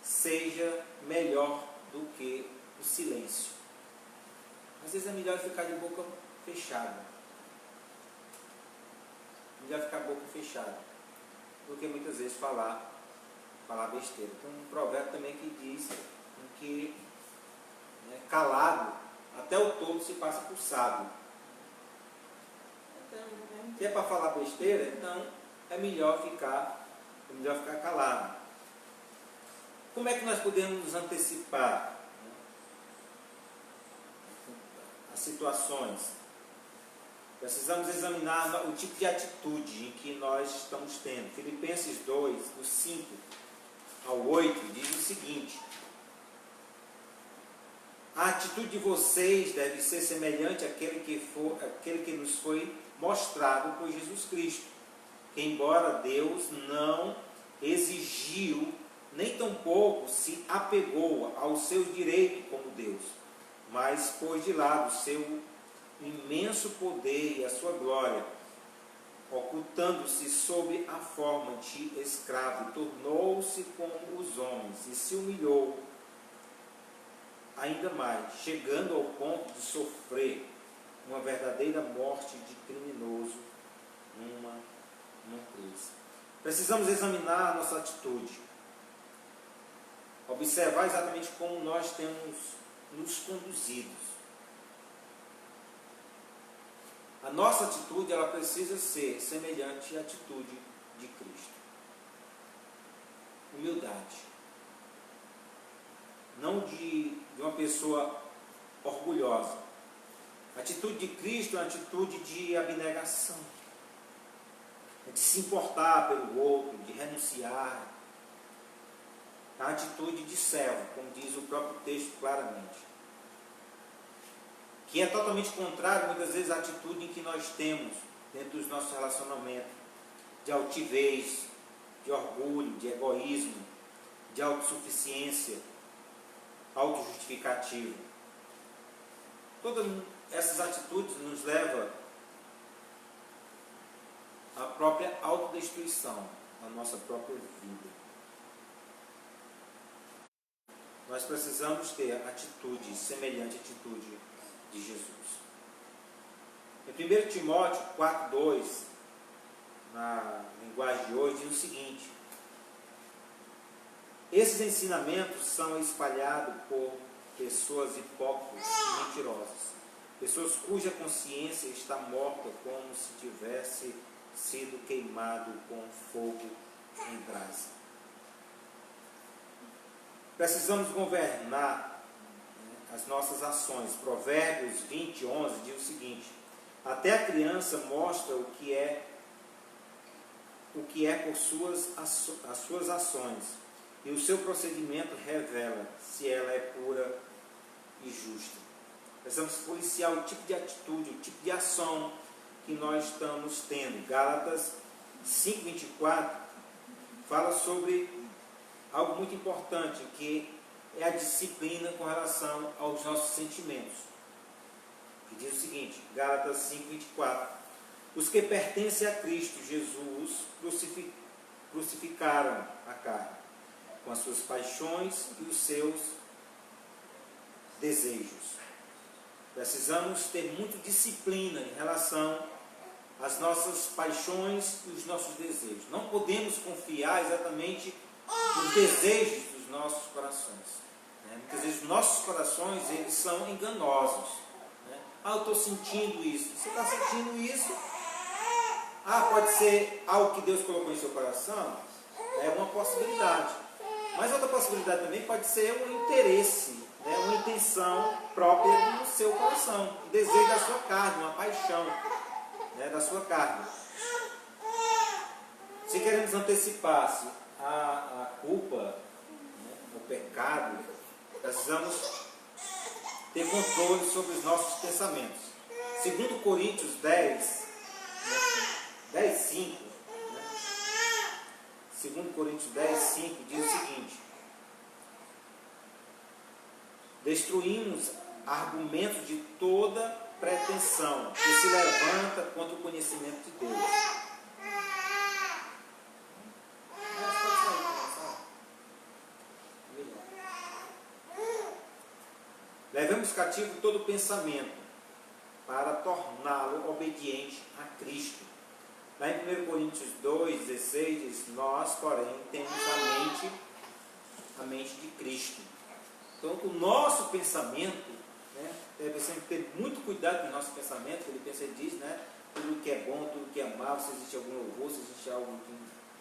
seja melhor do que o silêncio. Às vezes é melhor ficar de boca fechada. Melhor ficar boca fechada do que muitas vezes falar besteira. Tem um provérbio também que diz que, né, calado, até o tolo se passa por sábio. Então, se é para falar besteira, então é melhor ficar calado. Como é que nós podemos nos antecipar, né, as situações? Precisamos examinar o tipo de atitude em que nós estamos tendo. Filipenses 2, do 5 ao 8, diz o seguinte: a atitude de vocês deve ser semelhante àquele que nos foi mostrado por Jesus Cristo, que embora Deus não exigiu, nem tampouco se apegou aos seus direitos como Deus, mas pôs de lado o seu imenso poder e a sua glória, ocultando-se sob a forma de escravo, tornou-se como os homens e se humilhou ainda mais, chegando ao ponto de sofrer uma verdadeira morte de criminoso numa cruz. Precisamos examinar a nossa atitude, observar exatamente como nós temos nos conduzido. A nossa atitude, ela precisa ser semelhante à atitude de Cristo. Humildade. Não de uma pessoa orgulhosa. A atitude de Cristo é uma atitude de abnegação, de se importar pelo outro, de renunciar. É uma atitude de servo, como diz o próprio texto claramente. Que é totalmente contrário, muitas vezes, à atitude em que nós temos dentro dos nossos relacionamentos, de altivez, de orgulho, de egoísmo, de autossuficiência, autojustificativa. Todas essas atitudes nos levam à própria autodestruição, à nossa própria vida. Nós precisamos ter atitude semelhante à atitude de Jesus. Em 1 Timóteo 4,2, na linguagem de hoje, diz o seguinte: esses ensinamentos são espalhados por pessoas hipócritas e mentirosas, pessoas cuja consciência está morta como se tivesse sido queimado com fogo em brasa. Precisamos governar as nossas ações. Provérbios 20:11 diz o seguinte: até a criança mostra o que é o que é por as suas ações, e o seu procedimento revela se ela é pura e justa. Precisamos policiar o tipo de atitude, o tipo de ação que nós estamos tendo. Gálatas 5:24 fala sobre algo muito importante, que é a disciplina com relação aos nossos sentimentos. Que diz o seguinte, Gálatas 5:24: os que pertencem a Cristo Jesus crucificaram a carne, com as suas paixões e os seus desejos. Precisamos ter muita disciplina em relação às nossas paixões e os nossos desejos. Não podemos confiar exatamente nos desejos dos nossos corações. Muitas vezes os nossos corações, eles são enganosos. Eu estou sentindo isso. Você está sentindo isso? Pode ser algo que Deus colocou em seu coração? É uma possibilidade. Mas outra possibilidade também pode ser um interesse, uma intenção própria do seu coração, um desejo da sua carne, uma paixão da sua carne. Se queremos antecipar-se a culpa, o pecado, precisamos ter controle sobre os nossos pensamentos. Segundo Coríntios 10:5, 2 Coríntios 10:5 diz o seguinte: destruímos argumentos de toda pretensão que se levanta contra o conhecimento de Deus. Levemos cativo todo pensamento para torná-lo obediente a Cristo. Lá em 1 Coríntios 2:16 diz: nós, porém, temos a mente de Cristo. Então, o nosso pensamento, deve sempre ter muito cuidado com o nosso pensamento. Ele diz, tudo que é bom, tudo que é mal, se existe algum louvor, se existe algo que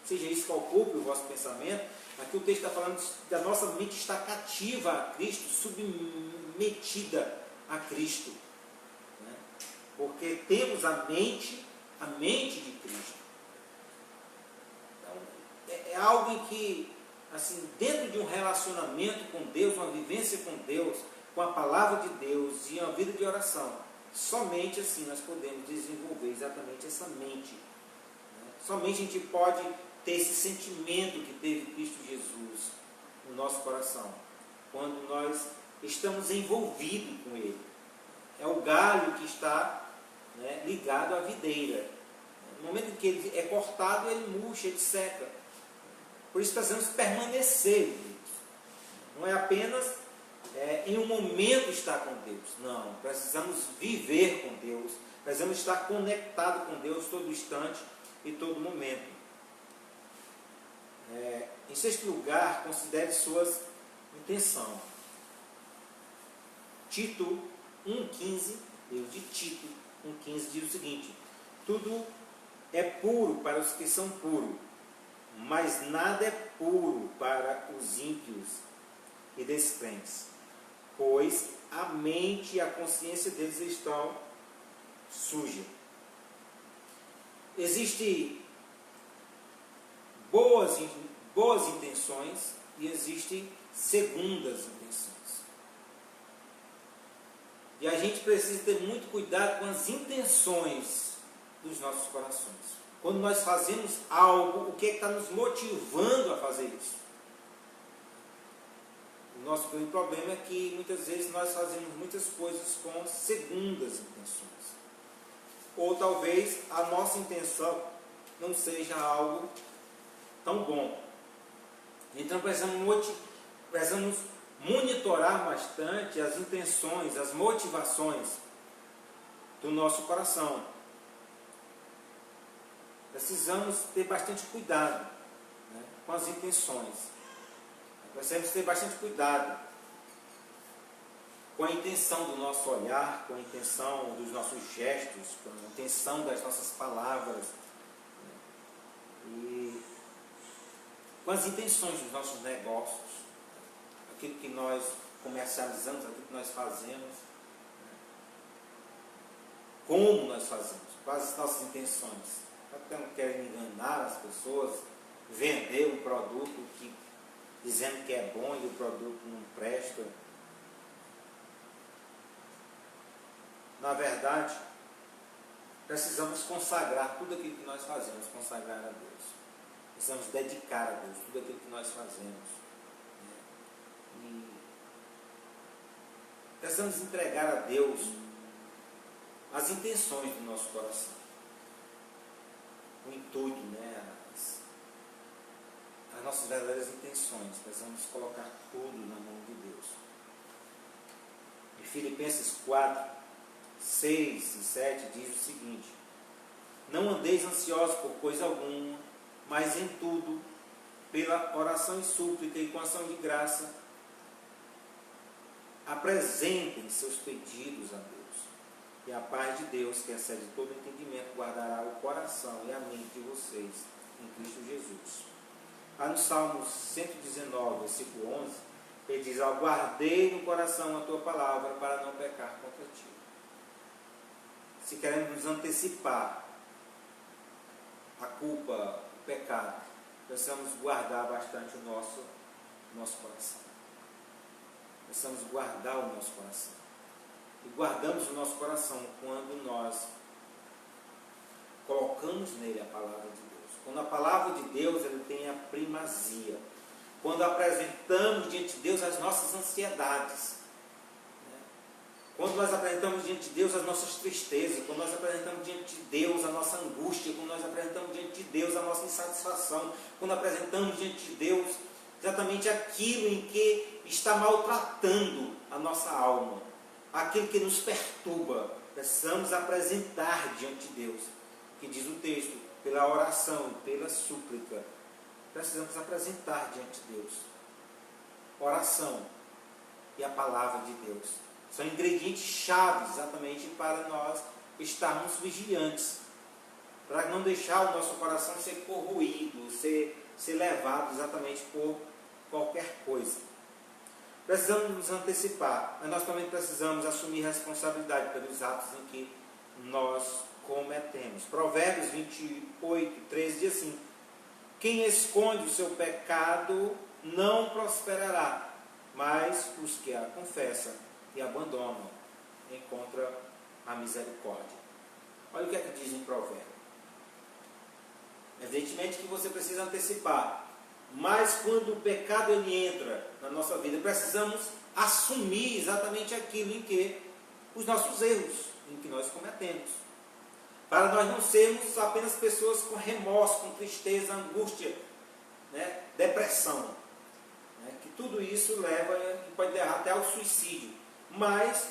seja isso que ocupe o vosso pensamento. Aqui o texto está falando da nossa mente estar cativa a Cristo, submetida a Cristo, porque temos a mente de Cristo. Então, é algo em que, assim, dentro de um relacionamento com Deus, uma vivência com Deus, com a palavra de Deus e uma vida de oração, somente assim nós podemos desenvolver exatamente essa mente. Somente a gente pode ter esse sentimento que teve Cristo Jesus no nosso coração, quando nós estamos envolvidos com Ele. É o galho que está ligado à videira. No momento em que ele é cortado, ele murcha, ele seca. Por isso precisamos permanecer em Deus. Não é apenas em um momento estar com Deus. Não, precisamos viver com Deus. Precisamos estar conectados com Deus todo instante e todo momento. Em sexto lugar, considere suas intenções. Tito 1,15, livro de Tito 1,15 diz o seguinte: tudo é puro para os que são puros, mas nada é puro para os ímpios e descrentes, pois a mente e a consciência deles estão sujas. Existem boas intenções e existem segundas intenções. E a gente precisa ter muito cuidado com as intenções dos nossos corações. Quando nós fazemos algo, o que está nos motivando a fazer isso? O nosso grande problema é que muitas vezes nós fazemos muitas coisas com segundas intenções. Ou talvez a nossa intenção não seja algo tão bom. Então precisamos monitorar bastante as intenções, as motivações do nosso coração. Precisamos ter bastante cuidado com as intenções. Precisamos ter bastante cuidado com a intenção do nosso olhar, com a intenção dos nossos gestos, com a intenção das nossas palavras, e com as intenções dos nossos negócios, aquilo que nós comercializamos, aquilo que nós fazemos, como nós fazemos, quais as nossas intenções. Será que querem enganar as pessoas, vender um produto dizendo que é bom e o produto não presta? Na verdade, precisamos consagrar tudo aquilo que nós fazemos, consagrar a Deus. Precisamos dedicar a Deus tudo aquilo que nós fazemos. E precisamos entregar a Deus as intenções do nosso coração. O intuito, as nossas verdadeiras intenções. Precisamos colocar tudo na mão de Deus. Em Filipenses 4, 6 e 7 diz o seguinte: não andeis ansiosos por coisa alguma, mas em tudo, pela oração e súplica e com ação de graça, apresentem seus pedidos a Deus. E a paz de Deus, que excede todo entendimento, guardará o coração e a mente de vocês em Cristo Jesus. Lá no Salmo 119, versículo 11, ele diz: guardei no coração a tua palavra para não pecar contra ti. Se queremos nos antecipar a culpa, o pecado, precisamos guardar bastante o nosso coração. Precisamos guardar o nosso coração. E guardamos o nosso coração quando nós colocamos nele a palavra de Deus. Quando a palavra de Deus ele tem a primazia. Quando apresentamos diante de Deus as nossas ansiedades. Quando nós apresentamos diante de Deus as nossas tristezas, quando nós apresentamos diante de Deus a nossa angústia, quando nós apresentamos diante de Deus a nossa insatisfação, quando apresentamos diante de Deus exatamente aquilo em que está maltratando a nossa alma, aquilo que nos perturba, precisamos apresentar diante de Deus, que diz o texto, pela oração, pela súplica, precisamos apresentar diante de Deus. Oração e a palavra de Deus são ingredientes chaves exatamente para nós estarmos vigilantes, para não deixar o nosso coração ser corroído, ser levado exatamente por qualquer coisa. Precisamos nos antecipar, mas nós também precisamos assumir responsabilidade pelos atos em que nós cometemos. Provérbios 28, 13 diz assim: quem esconde o seu pecado não prosperará, mas os que a confessam e abandonam encontram a misericórdia. Olha o que é que diz em Provérbio. Evidentemente que você precisa antecipar, mas quando o pecado ele entra na nossa vida, precisamos assumir exatamente aquilo em que os nossos erros, em que nós cometemos, para nós não sermos apenas pessoas com remorso, com tristeza, angústia, depressão, que tudo isso leva e pode levar até ao suicídio. Mas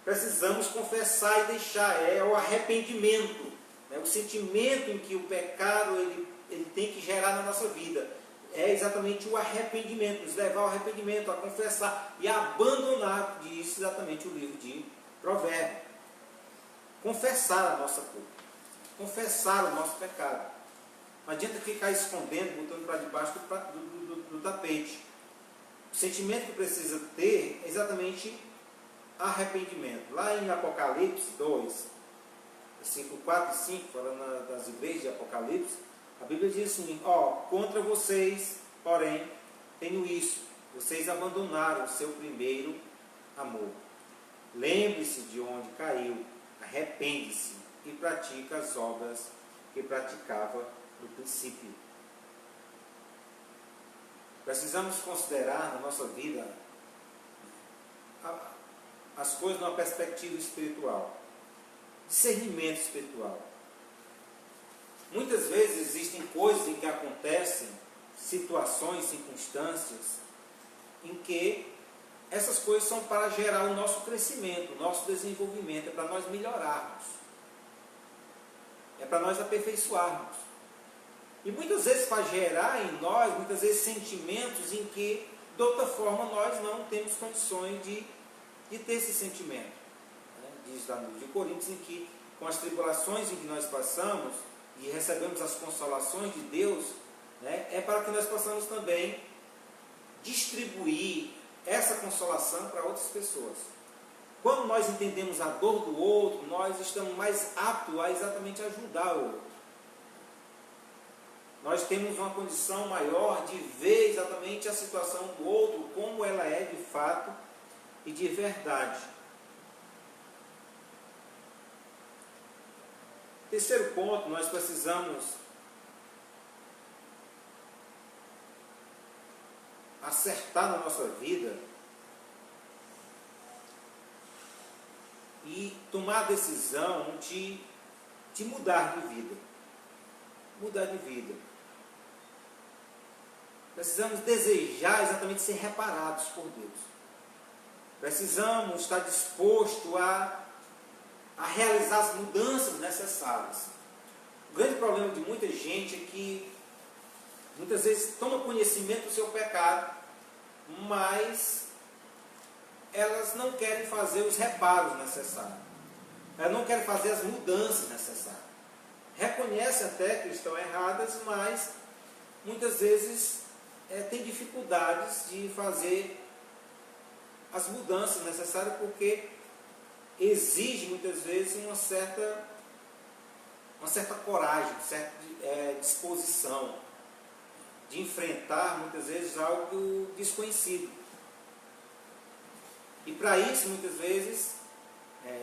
precisamos confessar e deixar, é o arrependimento, o sentimento em que o pecado ele tem que gerar na nossa vida. É exatamente o arrependimento, nos levar ao arrependimento, a confessar e a abandonar, diz exatamente o livro de Provérbios. Confessar a nossa culpa, confessar o nosso pecado. Não adianta ficar escondendo, botando para debaixo do tapete. O sentimento que precisa ter é exatamente arrependimento. Lá em Apocalipse 2, versículo 4 e 5, falando das igrejas de Apocalipse, a Bíblia diz assim: contra vocês, porém, tenho isso, vocês abandonaram o seu primeiro amor. Lembre-se de onde caiu, arrepende-se e pratica as obras que praticava no princípio. Precisamos considerar na nossa vida as coisas numa perspectiva espiritual, discernimento espiritual. Muitas vezes existem coisas em que acontecem, situações, circunstâncias, em que essas coisas são para gerar o nosso crescimento, o nosso desenvolvimento, é para nós melhorarmos, é para nós aperfeiçoarmos. E muitas vezes para gerar em nós, muitas vezes sentimentos em que, de outra forma, nós não temos condições de ter esse sentimento. Diz lá no livro de Coríntios, em que com as tribulações em que nós passamos, e recebemos as consolações de Deus, é para que nós possamos também distribuir essa consolação para outras pessoas. Quando nós entendemos a dor do outro, nós estamos mais aptos a exatamente ajudar o outro. nós temos uma condição maior de ver exatamente a situação do outro, como ela é de fato e de verdade. Terceiro ponto, nós precisamos acertar na nossa vida e tomar a decisão de mudar de vida. Mudar de vida. Precisamos desejar exatamente ser reparados por Deus. Precisamos estar disposto a realizar as mudanças necessárias. O grande problema de muita gente é que muitas vezes toma conhecimento do seu pecado, mas elas não querem fazer os reparos necessários. Elas não querem fazer as mudanças necessárias. Reconhecem até que estão erradas, mas muitas vezes têm dificuldades de fazer as mudanças necessárias, porque exige muitas vezes uma certa coragem, uma certa disposição de enfrentar muitas vezes algo desconhecido. E para isso, muitas vezes,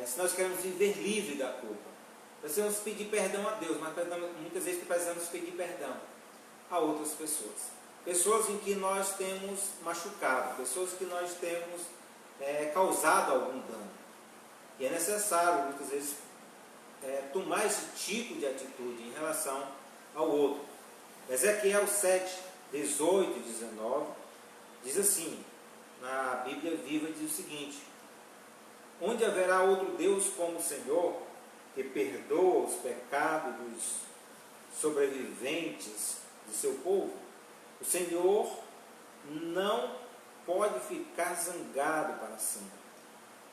se nós queremos viver livre da culpa, precisamos pedir perdão a Deus, mas muitas vezes precisamos pedir perdão a outras pessoas. Pessoas em que nós temos machucado, pessoas que nós temos causado algum dano. E é necessário, muitas vezes, tomar esse tipo de atitude em relação ao outro. Ezequiel 7, 18 e 19, diz assim, na Bíblia Viva, diz o seguinte: onde haverá outro Deus como o Senhor, que perdoa os pecados dos sobreviventes de seu povo? O Senhor não pode ficar zangado para sempre,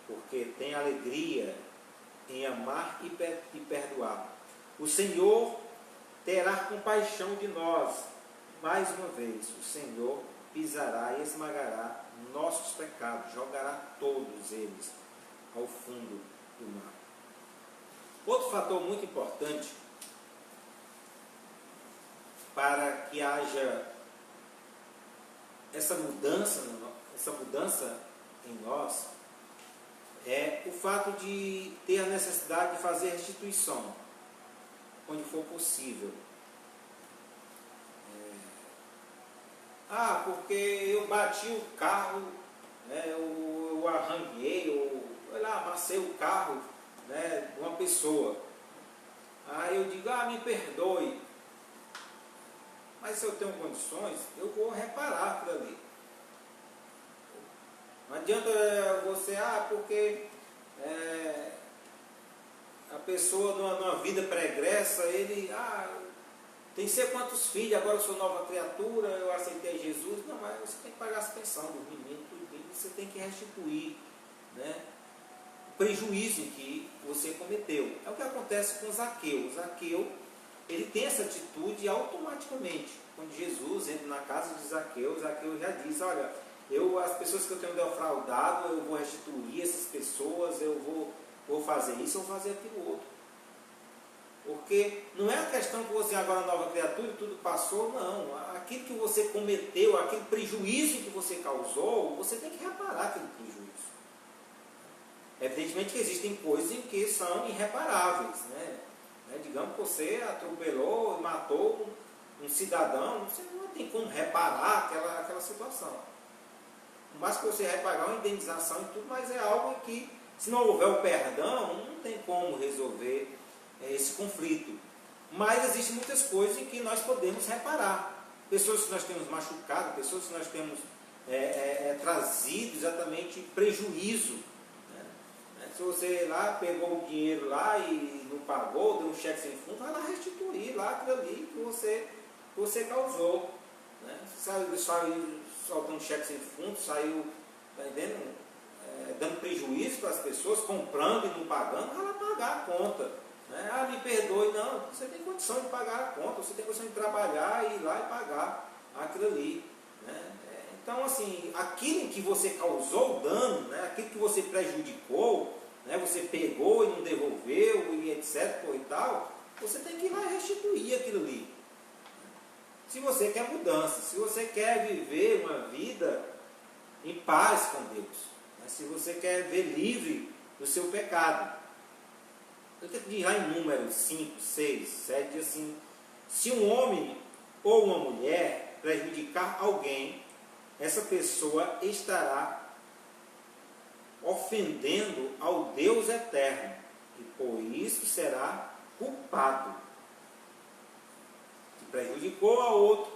porque tem alegria em amar e perdoar. O Senhor terá compaixão de nós. Mais uma vez, o Senhor pisará e esmagará nossos pecados, jogará todos eles ao fundo do mar. Outro fator muito importante para que haja essa mudança em nós é o fato de ter a necessidade de fazer restituição, onde for possível. Porque eu bati o carro, eu arranquei, eu amassei o carro de uma pessoa. Aí eu digo, me perdoe. Mas se eu tenho condições, eu vou reparar aquilo ali. Não adianta você, porque a pessoa numa vida pregressa, ele, tem que ser quantos filhos, agora eu sou nova criatura, eu aceitei Jesus. Não, mas você tem que pagar as pensões dos meninos, tudo, você tem que restituir, o prejuízo que você cometeu. É o que acontece com Zaqueu. Zaqueu, ele tem essa atitude automaticamente. Quando Jesus entra na casa de Zaqueu, Zaqueu já diz, olha, as pessoas que eu tenho defraudado, eu vou restituir essas pessoas, eu vou fazer isso, eu vou fazer aquilo outro. Porque não é a questão que você agora é nova criatura e tudo passou, não. Aquilo que você cometeu, aquele prejuízo que você causou, você tem que reparar aquele prejuízo. Evidentemente que existem coisas em que são irreparáveis, Digamos que você atropelou e matou um cidadão, você não tem como reparar aquela situação. Mas que você reparar uma indenização e tudo, mas é algo que, se não houver o perdão, não tem como resolver esse conflito. Mas existem muitas coisas em que nós podemos reparar. Pessoas que nós temos machucado, pessoas que nós temos trazido exatamente prejuízo. Se você lá pegou o dinheiro lá e não pagou, deu um cheque sem fundo, vai lá restituir lá aquilo ali que você causou. Saiu soltando cheque sem fundo, saiu dando prejuízo para as pessoas, comprando e não pagando, vai lá pagar a conta. Me perdoe, não, você tem condição de pagar a conta, você tem condição de trabalhar e ir lá e pagar aquilo ali. Então, assim, aquilo em que você causou dano, aquilo que você prejudicou, você pegou e não devolveu, e etc. e tal, você tem que ir lá e restituir aquilo ali. Se você quer mudança, se você quer viver uma vida em paz com Deus, né? Se você quer ver livre do seu pecado. Eu tenho que dizer lá em Números 5, 6, 7, diz assim: se um homem ou uma mulher prejudicar alguém, essa pessoa estará ofendendo ao Deus eterno, e por isso será culpado. Se prejudicou a outro,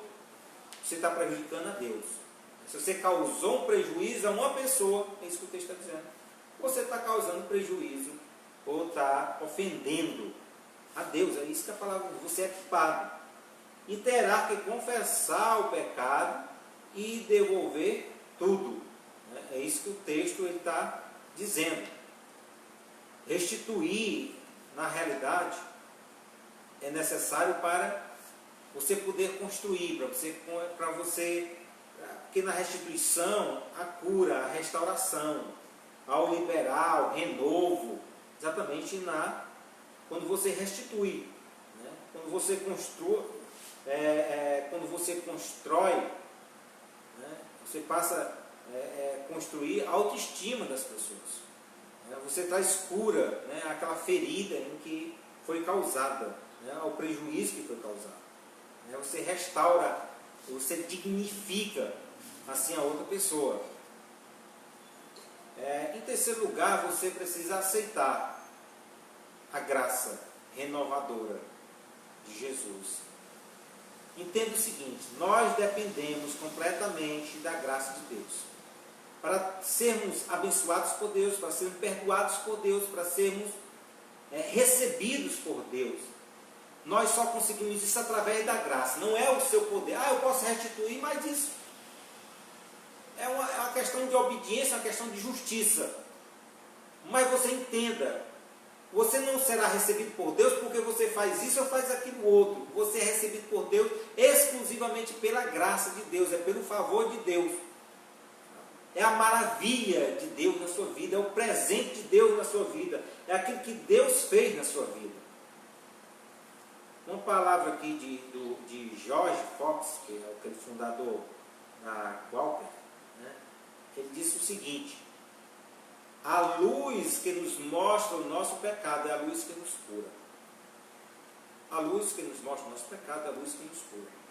você está prejudicando a Deus. Se você causou um prejuízo a uma pessoa, é isso que o texto está dizendo, você está causando prejuízo ou está ofendendo a Deus. É isso que a palavra diz. Você é culpado e terá que confessar o pecado e devolver tudo. É isso que o texto está dizendo. Restituir, na realidade, é necessário para você poder construir, porque na restituição, a cura, a restauração, ao liberar, o renovo, exatamente quando você restitui, né? Quando você constrói, né? Você passa a construir a autoestima das pessoas, né? Você traz cura, né? Aquela ferida em que foi causada, né? Ao prejuízo que foi causado, né? Você restaura, você dignifica assim a outra pessoa. Em terceiro lugar, você precisa aceitar a graça renovadora de Jesus. Entenda o seguinte: nós dependemos completamente da graça de Deus para sermos abençoados por Deus, para sermos perdoados por Deus, para sermos recebidos por Deus. Nós só conseguimos isso através da graça. Não é o seu poder. Eu posso restituir, mas isso é uma questão de obediência, é uma questão de justiça. Mas você entenda, você não será recebido por Deus porque você faz isso ou faz aquilo outro. Você é recebido por Deus exclusivamente pela graça de Deus, é pelo favor de Deus. É a maravilha de Deus na sua vida, é o presente de Deus na sua vida, é aquilo que Deus fez na sua vida. Uma palavra aqui de George Fox, que é aquele fundador da Quaker, né? Ele disse o seguinte: a luz que nos mostra o nosso pecado é a luz que nos cura. A luz que nos mostra o nosso pecado é a luz que nos cura.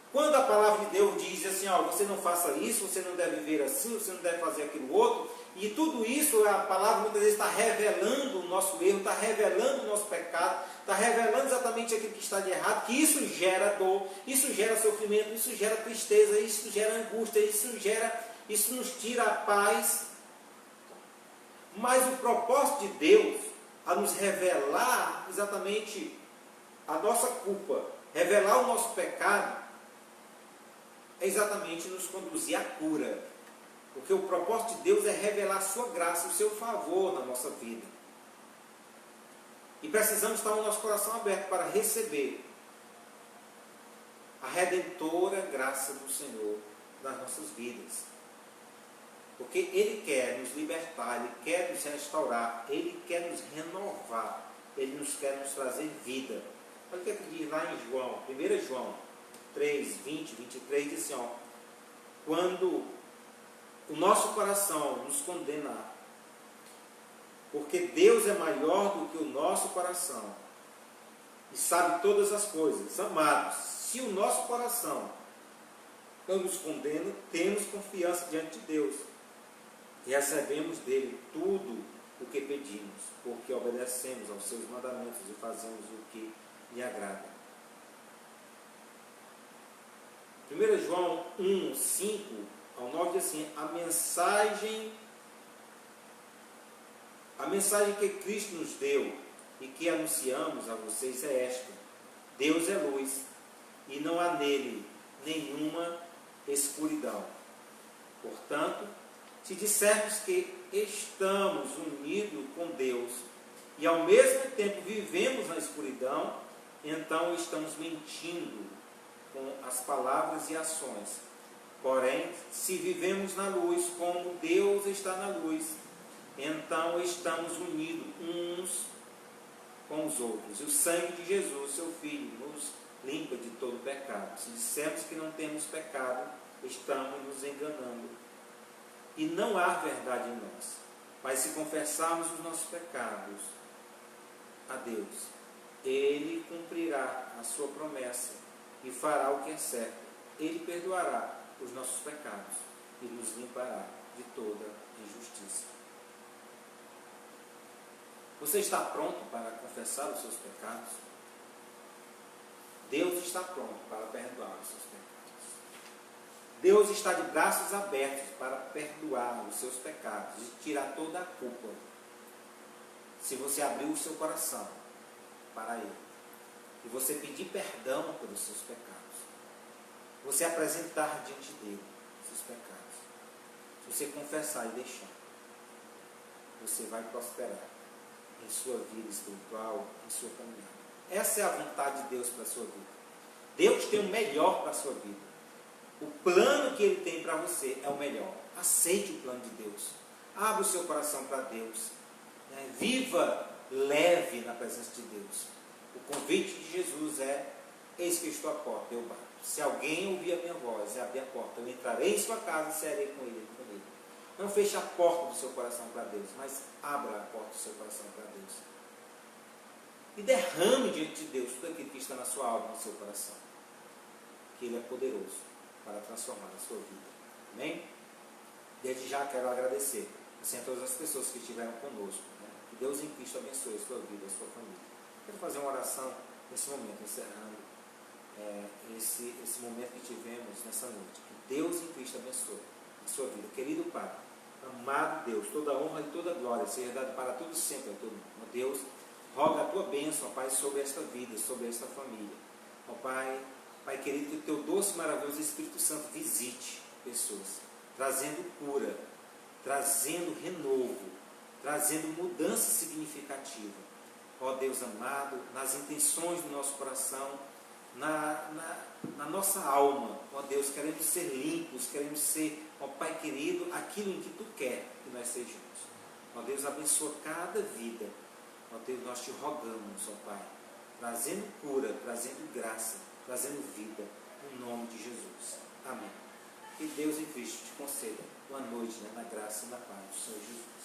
Quando a palavra de Deus diz assim, você não faça isso, você não deve viver assim, você não deve fazer aquilo outro, e tudo isso, a palavra muitas vezes está revelando o nosso erro, está revelando o nosso pecado, está revelando exatamente aquilo que está de errado, que isso gera dor, isso gera sofrimento, isso gera tristeza, isso gera angústia, isso nos tira a paz. Mas o propósito de Deus a nos revelar exatamente a nossa culpa, revelar o nosso pecado, é exatamente nos conduzir à cura. Porque o propósito de Deus é revelar a sua graça, o seu favor na nossa vida. E precisamos estar com o nosso coração aberto para receber a redentora graça do Senhor nas nossas vidas. Porque Ele quer nos libertar, Ele quer nos restaurar, Ele quer nos renovar, Ele quer nos trazer vida. Olha o que diz lá em João, 1 João 3, 20, 23, diz assim, quando o nosso coração nos condenar, porque Deus é maior do que o nosso coração e sabe todas as coisas. Amados, se o nosso coração não nos condena, temos confiança diante de Deus e recebemos dele tudo o que pedimos, porque obedecemos aos seus mandamentos e fazemos o que lhe agrada. 1 João 1, 5 ao 9 diz assim: a mensagem que Cristo nos deu e que anunciamos a vocês é esta: Deus é luz e não há nele nenhuma escuridão. Portanto, se dissermos que estamos unidos com Deus e ao mesmo tempo vivemos na escuridão, então estamos mentindo com as palavras e ações. Porém, se vivemos na luz como Deus está na luz, então estamos unidos uns com os outros. E o sangue de Jesus, seu Filho, nos limpa de todo pecado. Se dissermos que não temos pecado, estamos nos enganando. E não há verdade em nós. Mas se confessarmos os nossos pecados a Deus, Ele cumprirá a sua promessa e fará o que é certo. Ele perdoará os nossos pecados e nos limpará de toda injustiça. Você está pronto para confessar os seus pecados? Deus está pronto para perdoar os seus pecados. Deus está de braços abertos para perdoar os seus pecados e tirar toda a culpa. Se você abrir o seu coração para Ele e você pedir perdão pelos seus pecados, você apresentar diante dele os seus pecados, se você confessar e deixar, você vai prosperar em sua vida espiritual, em sua caminhada. Essa é a vontade de Deus para a sua vida. Deus tem o melhor para a sua vida. O plano que Ele tem para você é o melhor. Aceite o plano de Deus. Abra o seu coração para Deus. Viva leve na presença de Deus. O convite de Jesus é: eis que estou à porta, eu bato. Se alguém ouvir a minha voz e abrir a porta, eu entrarei em sua casa e serei com ele e com ele. Não feche a porta do seu coração para Deus, mas abra a porta do seu coração para Deus. E derrame diante de Deus tudo aquilo que está na sua alma, no seu coração. Que Ele é poderoso para transformar a sua vida. Amém? Desde já quero agradecer assim, a todas as pessoas que estiveram conosco. Que Deus em Cristo abençoe a sua vida, a sua família. Quero fazer uma oração nesse momento, encerrando esse momento que tivemos nessa noite. Que Deus em Cristo abençoe a sua vida. Querido Pai, amado Deus, toda honra e toda glória seja dada para todos sempre a todo mundo. Ó Deus, roga a tua bênção, ó Pai, sobre esta vida, sobre esta família. Ó Pai, Pai querido, que o teu doce e maravilhoso Espírito Santo visite pessoas, trazendo cura, trazendo renovo, trazendo mudança significativa. Ó Deus amado, nas intenções do nosso coração, na nossa alma. Ó Deus, queremos ser limpos, queremos ser, ó Pai querido, aquilo em que Tu quer que nós sejamos. Ó Deus, abençoa cada vida. Ó Deus, nós Te rogamos, ó Pai, trazendo cura, trazendo graça, trazendo vida, no nome de Jesus. Amém. Que Deus em Cristo te conceda uma noite na graça e na paz do Senhor Jesus.